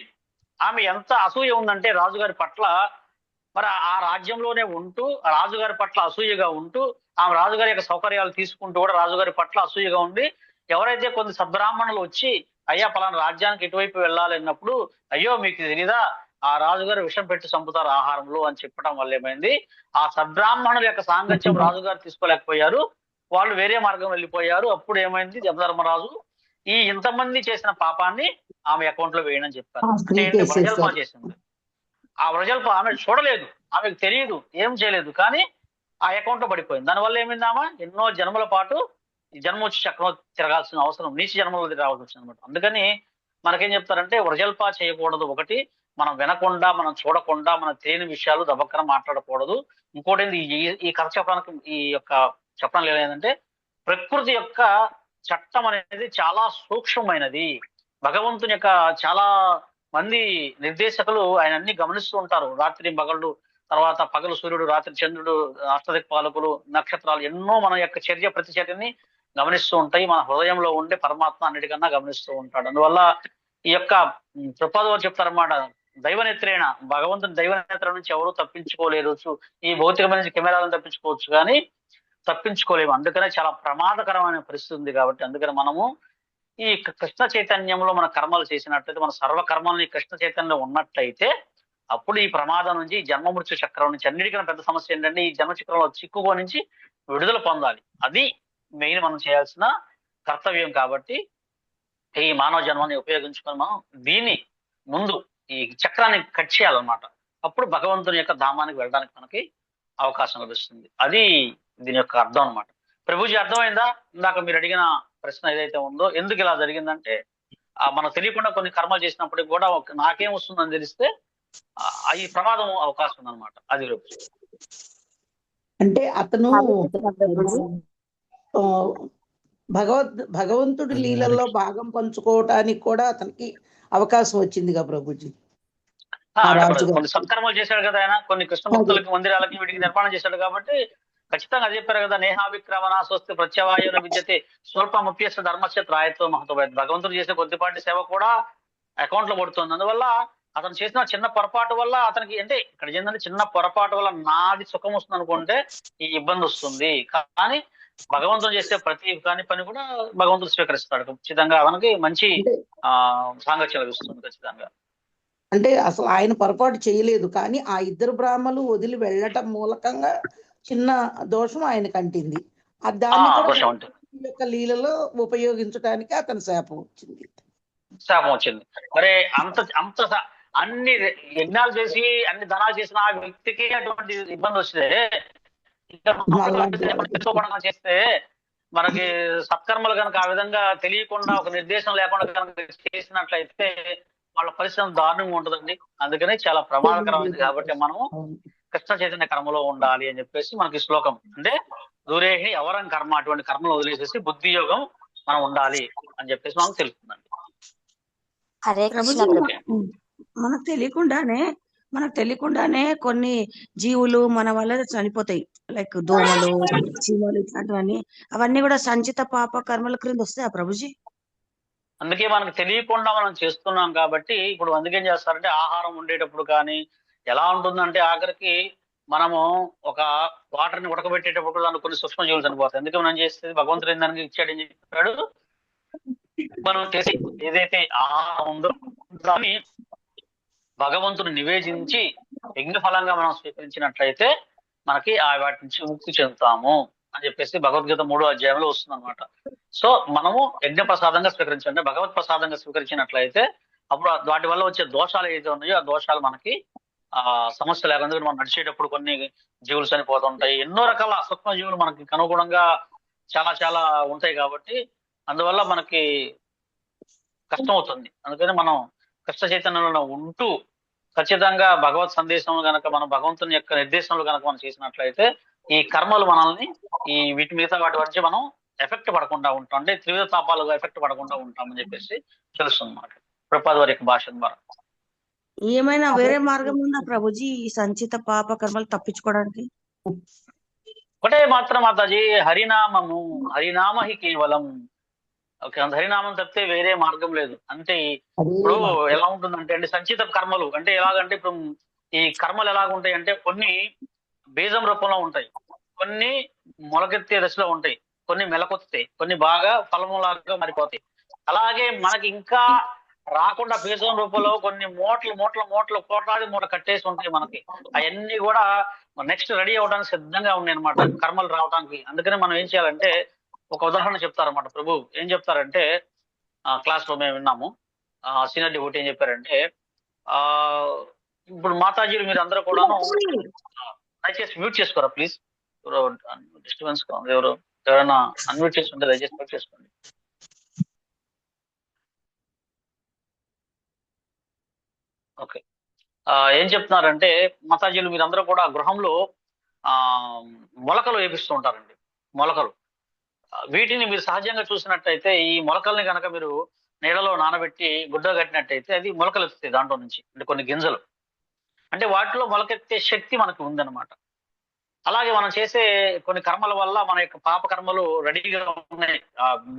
ఆమె ఎంత అసూయ ఉందంటే రాజుగారి పట్ల, మరి ఆ రాజ్యంలోనే ఉంటూ రాజుగారి పట్ల అసూయగా ఉంటూ, ఆమె రాజుగారి యొక్క సౌకర్యాలు తీసుకుంటూ కూడా రాజుగారి పట్ల అసూయగా ఉండి, ఎవరైతే కొన్ని సద్బ్రాహ్మణులు వచ్చి అయ్యా పలానా రాజ్యానికి ఇటువైపు వెళ్ళాలి అన్నప్పుడు, అయ్యో మీకు తెలీదా ఆ రాజుగారు విషం పెట్టి చంపుతారు ఆహారంలో అని చెప్పడం వల్ల ఏమైంది, ఆ సద్బ్రాహ్మణుల యొక్క సాంగత్యం రాజుగారు తీసుకోలేకపోయారు, వాళ్ళు వేరే మార్గం వెళ్ళిపోయారు. అప్పుడు ఏమైంది, యమధర్మరాజు ఈ ఇంతమంది చేసిన పాపాన్ని ఆమె అకౌంట్ లో వేయనని చెప్పారు. వ్రజల్ప చేసింది. ఆ వ్రజల్ప ఆమె చూడలేదు, ఆమెకు తెలియదు, ఏం చేయలేదు, కానీ ఆ అకౌంట్ లో పడిపోయింది. దానివల్ల ఏమైంది, ఆమె ఎన్నో జన్మల పాటు జన్మొచ్చి చక్రం తిరగాల్సిన అవసరం, నీచ జన్మలో రావాల్సి వచ్చింది అనమాట. అందుకని మనకేం చెప్తారంటే, వ్రజల్ప చేయకూడదు. ఒకటి, మనం వినకుండా, మనం చూడకుండా, మనం తెలియని విషయాలు దబక్కన మాట్లాడకూడదు. ఇంకోటి ఈ కథ చెప్పడానికి ఈ యొక్క చెప్పడం లేదంటే, ప్రకృతి యొక్క చట్టం అనేది చాలా సూక్ష్మమైనది. భగవంతుని యొక్క చాలా మంది నిర్దేశకులు ఆయన అన్ని గమనిస్తూ ఉంటారు. రాత్రి పగళ్ళు, తర్వాత పగలు సూర్యుడు, రాత్రి చంద్రుడు, అష్టదిక్పాలకులు, నక్షత్రాలు, ఎన్నో మన యొక్క చర్య ప్రతిచర్యని గమనిస్తూ ఉంటాయి. మన హృదయంలో ఉండే పరమాత్మ అన్నిటికన్నా గమనిస్తూ ఉంటాడు. అందువల్ల ఈ యొక్క ప్రపాదవారు చెప్తారన్నమాట, దైవనేత్రేణ, భగవంతుని దైవనేత్ర నుంచి ఎవరు తప్పించుకోలేరు. ఈ భౌతికమైన కెమెరాలను తప్పించుకోవచ్చు కానీ తప్పించుకోలేము. అందుకనే చాలా ప్రమాదకరమైన పరిస్థితి ఉంది. కాబట్టి అందుకని మనము ఈ కృష్ణ చైతన్యంలో మన కర్మలు చేసినట్లయితే, మన సర్వకర్మల్ని కృష్ణ చైతన్యంలో ఉన్నట్లయితే, అప్పుడు ఈ ప్రమాదం నుంచి, ఈ జన్మ మృత్యు చక్రం నుంచి, అన్నిటికన్నా పెద్ద సమస్య ఏంటంటే ఈ జన్మ చక్రంలో చిక్కుకో నుంచి విడుదల పొందాలి. అది మెయిన్ మనం చేయాల్సిన కర్తవ్యం. కాబట్టి ఈ మానవ జన్మని ఉపయోగించుకొని మనం దీన్ని ముందు ఈ చక్రాన్ని కట్ చేయాలన్నమాట. అప్పుడు భగవంతుని యొక్క ధామానికి వెళ్ళడానికి మనకి అవకాశం లభిస్తుంది. అది దీని యొక్క అర్థం అనమాట. ప్రభుజీ అర్థమైందా? ఇందాక మీరు అడిగిన ప్రశ్న ఏదైతే ఉందో, ఎందుకు ఇలా జరిగిందంటే, మనకు తెలియకుండా కొన్ని కర్మలు చేసినప్పటికి కూడా నాకేం వస్తుందని తెలిస్తే ఈ ప్రమాదం అవకాశం ఉందన్నమాట. అది అంటే అతను భగవంతుడి లీలల్లో భాగం పంచుకోవటానికి కూడా అతనికి అవకాశం వచ్చిందిగా ప్రభుజీ. కొన్ని సత్కర్మలు చేశాడు కదా ఆయన, కొన్ని కృష్ణ భక్తులకి, మందిరాలకి, వీటికి నిర్మాణం చేశాడు కాబట్టి ఖచ్చితంగా అది చెప్పారు కదా, నేహావిక్రమణ స్వస్తి ప్రత్యవాయున విద్యతే స్వల్పముప్యస్య ధర్మస్య త్రాయత్వ మహత్వ. భగవంతుడు చేసే కొద్దిపాటి సేవ కూడా అకౌంట్ లో పడుతుంది. అందువల్ల అతను చేసిన చిన్న పొరపాటు వల్ల అతనికి, అంటే ఇక్కడ ఏంటంటే చిన్న పొరపాటు వల్ల నాది సుఖం వస్తుంది అనుకుంటే ఈ ఇబ్బంది వస్తుంది. కానీ భగవంతుడు చేసే ప్రతి పని కూడా భగవంతుడు స్వీకరిస్తాడు. ఖచ్చితంగా మనకి మంచి సాంగత్యం లభిస్తుంది ఖచ్చితంగా. అంటే అసలు ఆయన పొరపాటు చేయలేదు, కానీ ఆ ఇద్దరు బ్రాహ్మలు వదిలి వెళ్ళటం మూలకంగా చిన్న దోషం ఆయనకు అంటింది. దాన్ని యొక్క లీలలో ఉపయోగించడానికి అతని శాపం వచ్చింది. మరి అంత అన్ని యజ్ఞాలు చేసి అన్ని ధనాలు చేసిన ఆ వ్యక్తికి అటువంటి ఇబ్బంది వస్తే, చేస్తే మనకి సత్కర్మలు కనుక ఆ విధంగా తెలియకుండా, ఒక నిర్దేశం లేకుండా కనుక చేసినట్లయితే వాళ్ళ పరిస్థితి దారుణంగా ఉంటుందండి. అందుకని చాలా ప్రమాదకరమైంది. కాబట్టి మనము కృష్ణ చైతన్య కర్మలో ఉండాలి అని చెప్పేసి మనకి శ్లోకం. అంటే దూరేహి అవరం కర్మ, అటువంటి కర్మలు వదిలేసేసి బుద్ధి యోగం మనం ఉండాలి అని చెప్పేసి మనకు తెలుస్తుందండి. మనకు తెలియకుండానే కొన్ని జీవులు మన వల్ల చనిపోతాయి. లైక్ దోమలు, చీమలు, ఇట్లాంటివన్నీ, అవన్నీ కూడా సంచిత పాప కర్మల క్రింద వస్తాయి ప్రభుజీ. అందుకే మనకు తెలియకుండా మనం చేస్తున్నాం కాబట్టి ఇప్పుడు అందుకేం చేస్తారంటే, ఆహారం ఉండేటప్పుడు కానీ, ఎలా ఉంటుందంటే ఆఖరికి మనము ఒక వాటర్ని ఉడకబెట్టేటప్పుడు దాన్ని కొన్ని సూక్ష్మజీవులు చనిపోతాయి. ఎందుకు మనం చేస్తే భగవంతుడు దానికి ఇచ్చాడని చెప్పాడు. మనం చేసి ఏదైతే ఆహారం ఉందో దాన్ని భగవంతుని నివేదించి యజ్ఞ ఫలంగా మనం స్వీకరించినట్లయితే మనకి వాటి నుంచి ముక్తి చెందుతాము అని చెప్పేసి భగవద్గీత 3వ అధ్యాయంలో వస్తుంది అనమాట. సో మనము యజ్ఞ ప్రసాదంగా స్వీకరించాలంటే భగవత్ ప్రసాదంగా స్వీకరించినట్లయితే అప్పుడు వాటి వల్ల వచ్చే దోషాలు ఏదైతే ఉన్నాయో ఆ దోషాలు మనకి సమస్య లేకుండా మనం నడిచేటప్పుడు కొన్ని జీవులు చనిపోతుంటాయి. ఎన్నో రకాల సూక్ష్మ జీవులు మనకి అనుగుణంగా చాలా చాలా ఉంటాయి కాబట్టి అందువల్ల మనకి కష్టం అవుతుంది. అందుకని మనం కష్ట చైతన్యంలో ఉంటూ ఖచ్చితంగా భగవత్ సందేశం కనుక మనం భగవంతుని యొక్క నిర్దేశంలో కనుక మనం చేసినట్లయితే ఈ కర్మలు మనల్ని ఈ వీటి మిగతా వాటి నుంచి మనం ఎఫెక్ట్ పడకుండా ఉంటాం, అంటే త్రివిధ తాపాలుగా ఎఫెక్ట్ పడకుండా ఉంటామని చెప్పేసి తెలుస్తుంది మనకి ప్రభుపాద వారి యొక్క భాష ద్వారా. ఏమైనా వేరే మార్గం ఉందా ప్రభుజీ ఈ సంచిత పాప కర్మలు తప్పించుకోవడానికి? ఒకటే మాత్రం మాతాజీ, హరినామము, హరినామ హి కేవలం. ఓకే, హరినామం తప్పితే వేరే మార్గం లేదు. అంటే ఇప్పుడు ఎలా ఉంటుందంటే అండి సంచిత కర్మలు అంటే ఎలాగంటే ఇప్పుడు ఈ కర్మలు ఎలాగుంటాయి అంటే కొన్ని బీజం రూపంలో ఉంటాయి, కొన్ని మొలకెత్తే దశలో ఉంటాయి, కొన్ని మెలకొత్తాయి, కొన్ని బాగా ఫలములాగా మారిపోతాయి. అలాగే మనకి ఇంకా రాకుండా బీజం రూపంలో కొన్ని మూటలు కోట్లాది మూట కట్టేసి ఉంటాయి మనకి. అవన్నీ కూడా నెక్స్ట్ రెడీ అవడానికి సిద్ధంగా ఉన్నాయి అనమాట కర్మలు రావడానికి. అందుకని మనం ఏం చేయాలంటే ఒక ఉదాహరణ చెప్తారన్నమాట ప్రభు. ఏం చెప్తారంటే క్లాస్ లో మేము విన్నాము, సీనియర్ డివోటీ ఏం చెప్పారంటే ఇప్పుడు మాతాజీలు మీరు అందరూ కూడాను దయచేసి మ్యూట్ చేసుకోరా ప్లీజ్. ఎవరో డిస్టర్బెన్స్ ఎవరైనా అన్మ్యూట్ చేసుకుంటే దయచేసి మ్యూట్ చేసుకోండి. ఓకే, ఏం చెప్తున్నారంటే మాతాజీలు మీరందరూ కూడా గృహంలో మొలకలు వేపిస్తూ ఉంటారండి. మొలకలు వీటిని మీరు సహజంగా చూసినట్టయితే ఈ మొలకల్ని కనుక మీరు నీళ్ళలో నానబెట్టి గుడ్డ కట్టినట్టయితే అది మొలకలు ఎత్తుతాయి దాంట్లో నుంచి, అంటే కొన్ని గింజలు, అంటే వాటిలో మొలకెత్తే శక్తి మనకు ఉందన్నమాట. అలాగే మనం చేసే కొన్ని కర్మల వల్ల మన యొక్క పాప కర్మలు రెడీగా ఉన్నాయి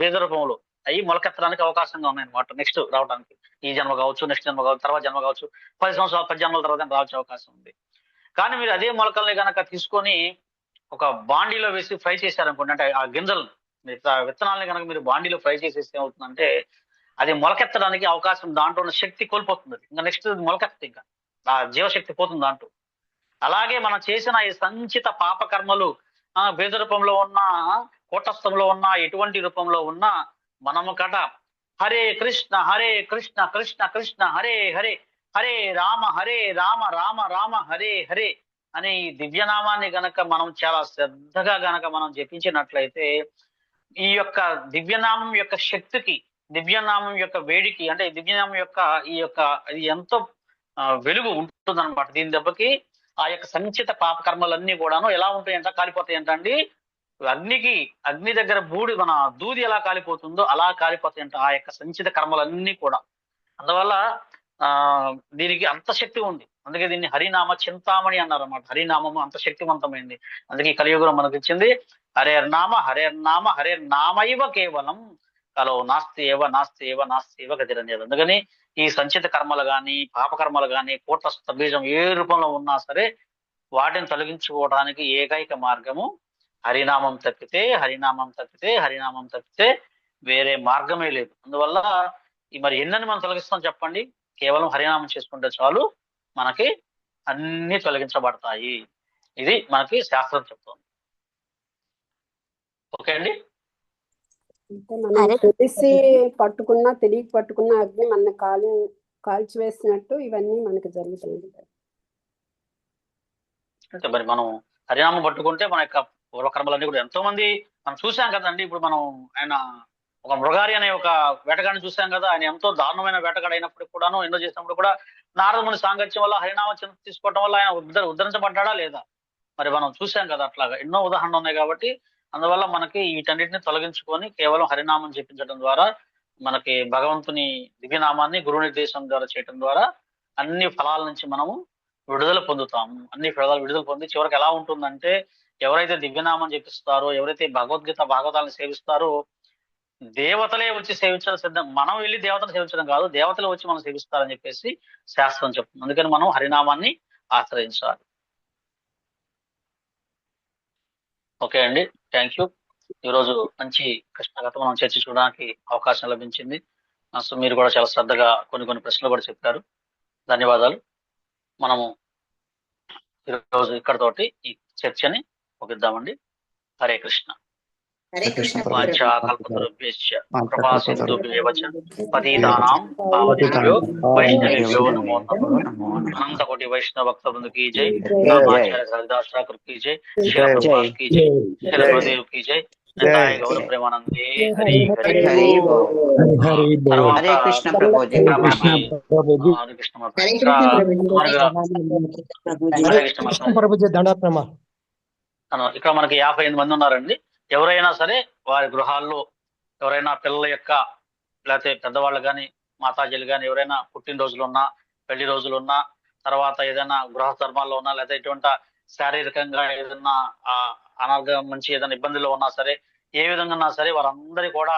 బీజ రూపంలో, అవి మొలకెత్తడానికి అవకాశంగా ఉన్నాయి అనమాట నెక్స్ట్ రావడానికి. ఈ జన్మ కావచ్చు, నెక్స్ట్ జన్మ కావచ్చు, తర్వాత జన్మ కావచ్చు, 10 సంవత్సరాలు 10 జన్మల తర్వాత రావాల్సిన అవకాశం ఉంది. కానీ మీరు అదే మొలకల్ని కనుక తీసుకొని ఒక బాండీలో వేసి ఫ్రై చేశారనుకోండి, అంటే ఆ గింజలను విత్తనాలని కనుక మీరు బాండీలో ఫ్రై చేసేస్తే ఏమవుతుందంటే అది మొలకెత్తడానికి అవకాశం, దాంట్లో ఉన్న శక్తి కోల్పోతుంది. ఇంకా నెక్స్ట్ మొలకెత్తుంది, ఇంకా ఆ జీవశక్తి పోతుంది దాంట్లో. అలాగే మనం చేసిన ఈ సంచిత పాప కర్మలు బీజ రూపంలో ఉన్న, కూటస్థంలో ఉన్న, ఎటువంటి రూపంలో ఉన్న మనము కట హరే కృష్ణ కృష్ణ కృష్ణ హరే హరే, హరే రామ రామ రామ హరే హరే అనే ఈ దివ్యనామాన్ని గనక మనం చాలా శ్రద్ధగా గనక మనం జపించినట్లయితే ఈ యొక్క దివ్యనామం యొక్క శక్తికి, దివ్యనామం యొక్క వేడికి, అంటే దివ్యనామం యొక్క ఈ యొక్క ఇది ఎంతో వెలుగు ఉంటుంది అనమాట. దీని దెబ్బకి ఆ యొక్క సంచిత పాప కర్మలన్నీ కూడాను ఎలా ఉంటాయంట, కాలిపోతాయి అంటండి. అగ్ని దగ్గర మన దూది ఎలా కాలిపోతుందో అలా కాలిపోతాయంట ఆ యొక్క సంచిత కర్మలన్నీ కూడా. అందువల్ల దీనికి అంత శక్తి ఉంది. అందుకే దీన్ని హరినామ చింతామణి అన్నారు అన్నమాట. హరినామము అంత శక్తివంతమైంది. అందుకే ఈ కలియుగం మనకి ఇచ్చింది హరేర్నామ హరేర్నామైవ కేవలం కలో నాస్తి ఏవ గతిరనేది. అందుకని ఈ సంచిత కర్మలు కానీ, పాపకర్మలు కానీ, కూటస్థ బీజం ఏ రూపంలో ఉన్నా సరే వాటిని తొలగించుకోవడానికి ఏకైక మార్గము హరినామం తప్పితే వేరే మార్గమే లేదు. అందువల్ల మరి ఎన్నని మనం తొలగిస్తాం చెప్పండి? కేవలం హరినామం చేసుకుంటే చాలు, మనకి అన్ని తొలగించబడతాయి. ఇది మనకి శాస్త్రం చెప్తుంది. ఓకే అండి. మనం తెలిసి పట్టుకున్నా తెలియక పట్టుకున్న అగ్ని మన కాల్చివేసినట్టు ఇవన్నీ మనకి జరుగుతుంది. అంటే మరి మనం హరినామం పట్టుకుంటే మన యొక్క పూర్వకర్మలన్నీ కూడా ఎంతో మంది మనం చూసాం కదండి. ఇప్పుడు మనం ఆయన ఒక మృగారి అనే ఒక వేటగాడిని చూసాం కదా. ఆయన ఎంతో దారుణమైన వేటగాడు అయినప్పుడు కూడాను, ఎన్నో చేసినప్పుడు కూడా నారదముని సాంగత్యం వల్ల హరినామ చింత తీసుకోవడం వల్ల ఆయన ఉద్ధరించబడ్డా లేదా మరి మనం చూసాం కదా. అట్లాగా ఎన్నో ఉదాహరణలు ఉన్నాయి. కాబట్టి అందువల్ల మనకి వీటన్నిటిని తొలగించుకొని కేవలం హరినామం చెప్పించడం ద్వారా, మనకి భగవంతుని దివ్యనామాన్ని గురు నిర్దేశం ద్వారా చేయడం ద్వారా అన్ని ఫలాల నుంచి మనము విడుదల పొందుతాము. అన్ని ఫలాలు విడుదల పొంది చివరికి ఎలా ఉంటుందంటే, ఎవరైతే దివ్యనామం జపిస్తారో, ఎవరైతే భాగవతాలను సేవిస్తారో దేవతలే వచ్చి సేవించడం సిద్ధం. మనం వెళ్ళి దేవతలు సేవించడం కాదు, దేవతలు వచ్చి మనం సేవిస్తారని చెప్పేసి శాస్త్రం చెప్తుంది. అందుకని మనం హరినామాన్ని ఆశ్రయించాలి. ఓకే అండి, థ్యాంక్ యూ. ఈరోజు మంచి కృష్ణ కథ మనం చర్చించుకోవడానికి అవకాశం లభించింది. సో మీరు కూడా చాలా శ్రద్ధగా కొన్ని ప్రశ్నలు కూడా చెప్పారు. ధన్యవాదాలు. మనము ఈరోజు ఇక్కడతోటి ఈ చర్చని ముగిద్దామండి. హరే కృష్ణ. హరే కృష్ణ వాంఛాకల్పతరుభ్యశ్చ కృపా సింధుభ్యేవ చ పతితానాం పావనేభ్యో వైష్ణవేభ్యో నమో నమః. అనంతకోటి వైష్ణవ భక్త బృంద की जय. रामाचार्य हरिदास ठाकुर की जय. श्री प्रभुपाद की जय. श्री गुरुदेव की जय. निताय गौर प्रेमानंदे हरि हरि हरि बोल. తర్వాత హరే కృష్ణ ప్రభుజీ ఇక్కడ మనకి హరే కృష్ణ మాత. ఇక్కడ హరే కృష్ణ మాత. ఇక్కడ మనకి 58 మంది ఉన్నారండి. ఎవరైనా సరే వారి గృహాల్లో ఎవరైనా పిల్లల యొక్క లేకపోతే పెద్దవాళ్ళు కానీ మాతాజీలు కానీ ఎవరైనా పుట్టినరోజులు ఉన్నా, పెళ్లి రోజులు ఉన్నా, తర్వాత ఏదైనా గృహ ధర్మాల్లో ఉన్నా, లేకపోతే ఇటువంటి శారీరకంగా ఏదైనా అనారోగ్యం మంచి ఏదైనా ఇబ్బందులు ఉన్నా సరే, ఏ విధంగా ఉన్నా సరే వారందరి కూడా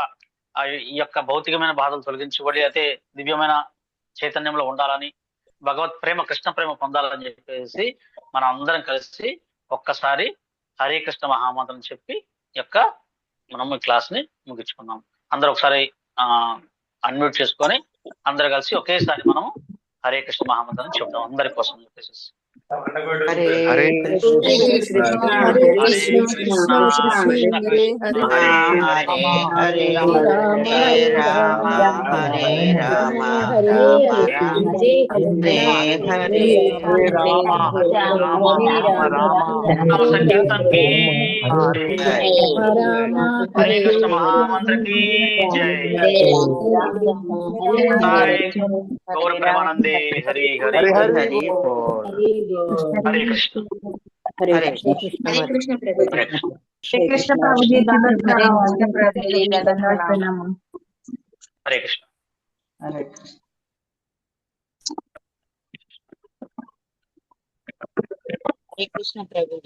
ఈ యొక్క భౌతికమైన బాధలు తొలగించబడి అయితే దివ్యమైన చైతన్యంలో ఉండాలని, భగవత్ ప్రేమ కృష్ణ ప్రేమ పొందాలని చెప్పేసి మనం అందరం కలిసి ఒక్కసారి హరే కృష్ణ మహామంత్రం చెప్పి యొక్క మనము క్లాస్ ని ముగించుకున్నాం. అందరూ ఒకసారి అన్మ్యూట్ చేసుకొని అందరు కలిసి ఒకేసారి మనము హరే కృష్ణ మహామంత్రం చెప్తాం అందరి కోసం చెప్పేసి. హరే హరే కృష్ణ హరే కృష్ణ కృష్ణ కృష్ణ హరే హరే హరే రామ హరే రామ రామ రామ సంకీర్తన్ की హరే కృష్ణ మహామంత్ర की जय. గౌర ప్రేమానందే హరి హరి హరి బోల్. హరే కృష్ణ. హరే కృష్ణ. హరే కృష్ణ ప్రభు. హరే కృష్ణ. శ్రీ కృష్ణ ప్రభుజీ హరే కృష్ణ. హరే కృష్ణ. హరే కృష్ణ ప్రభు.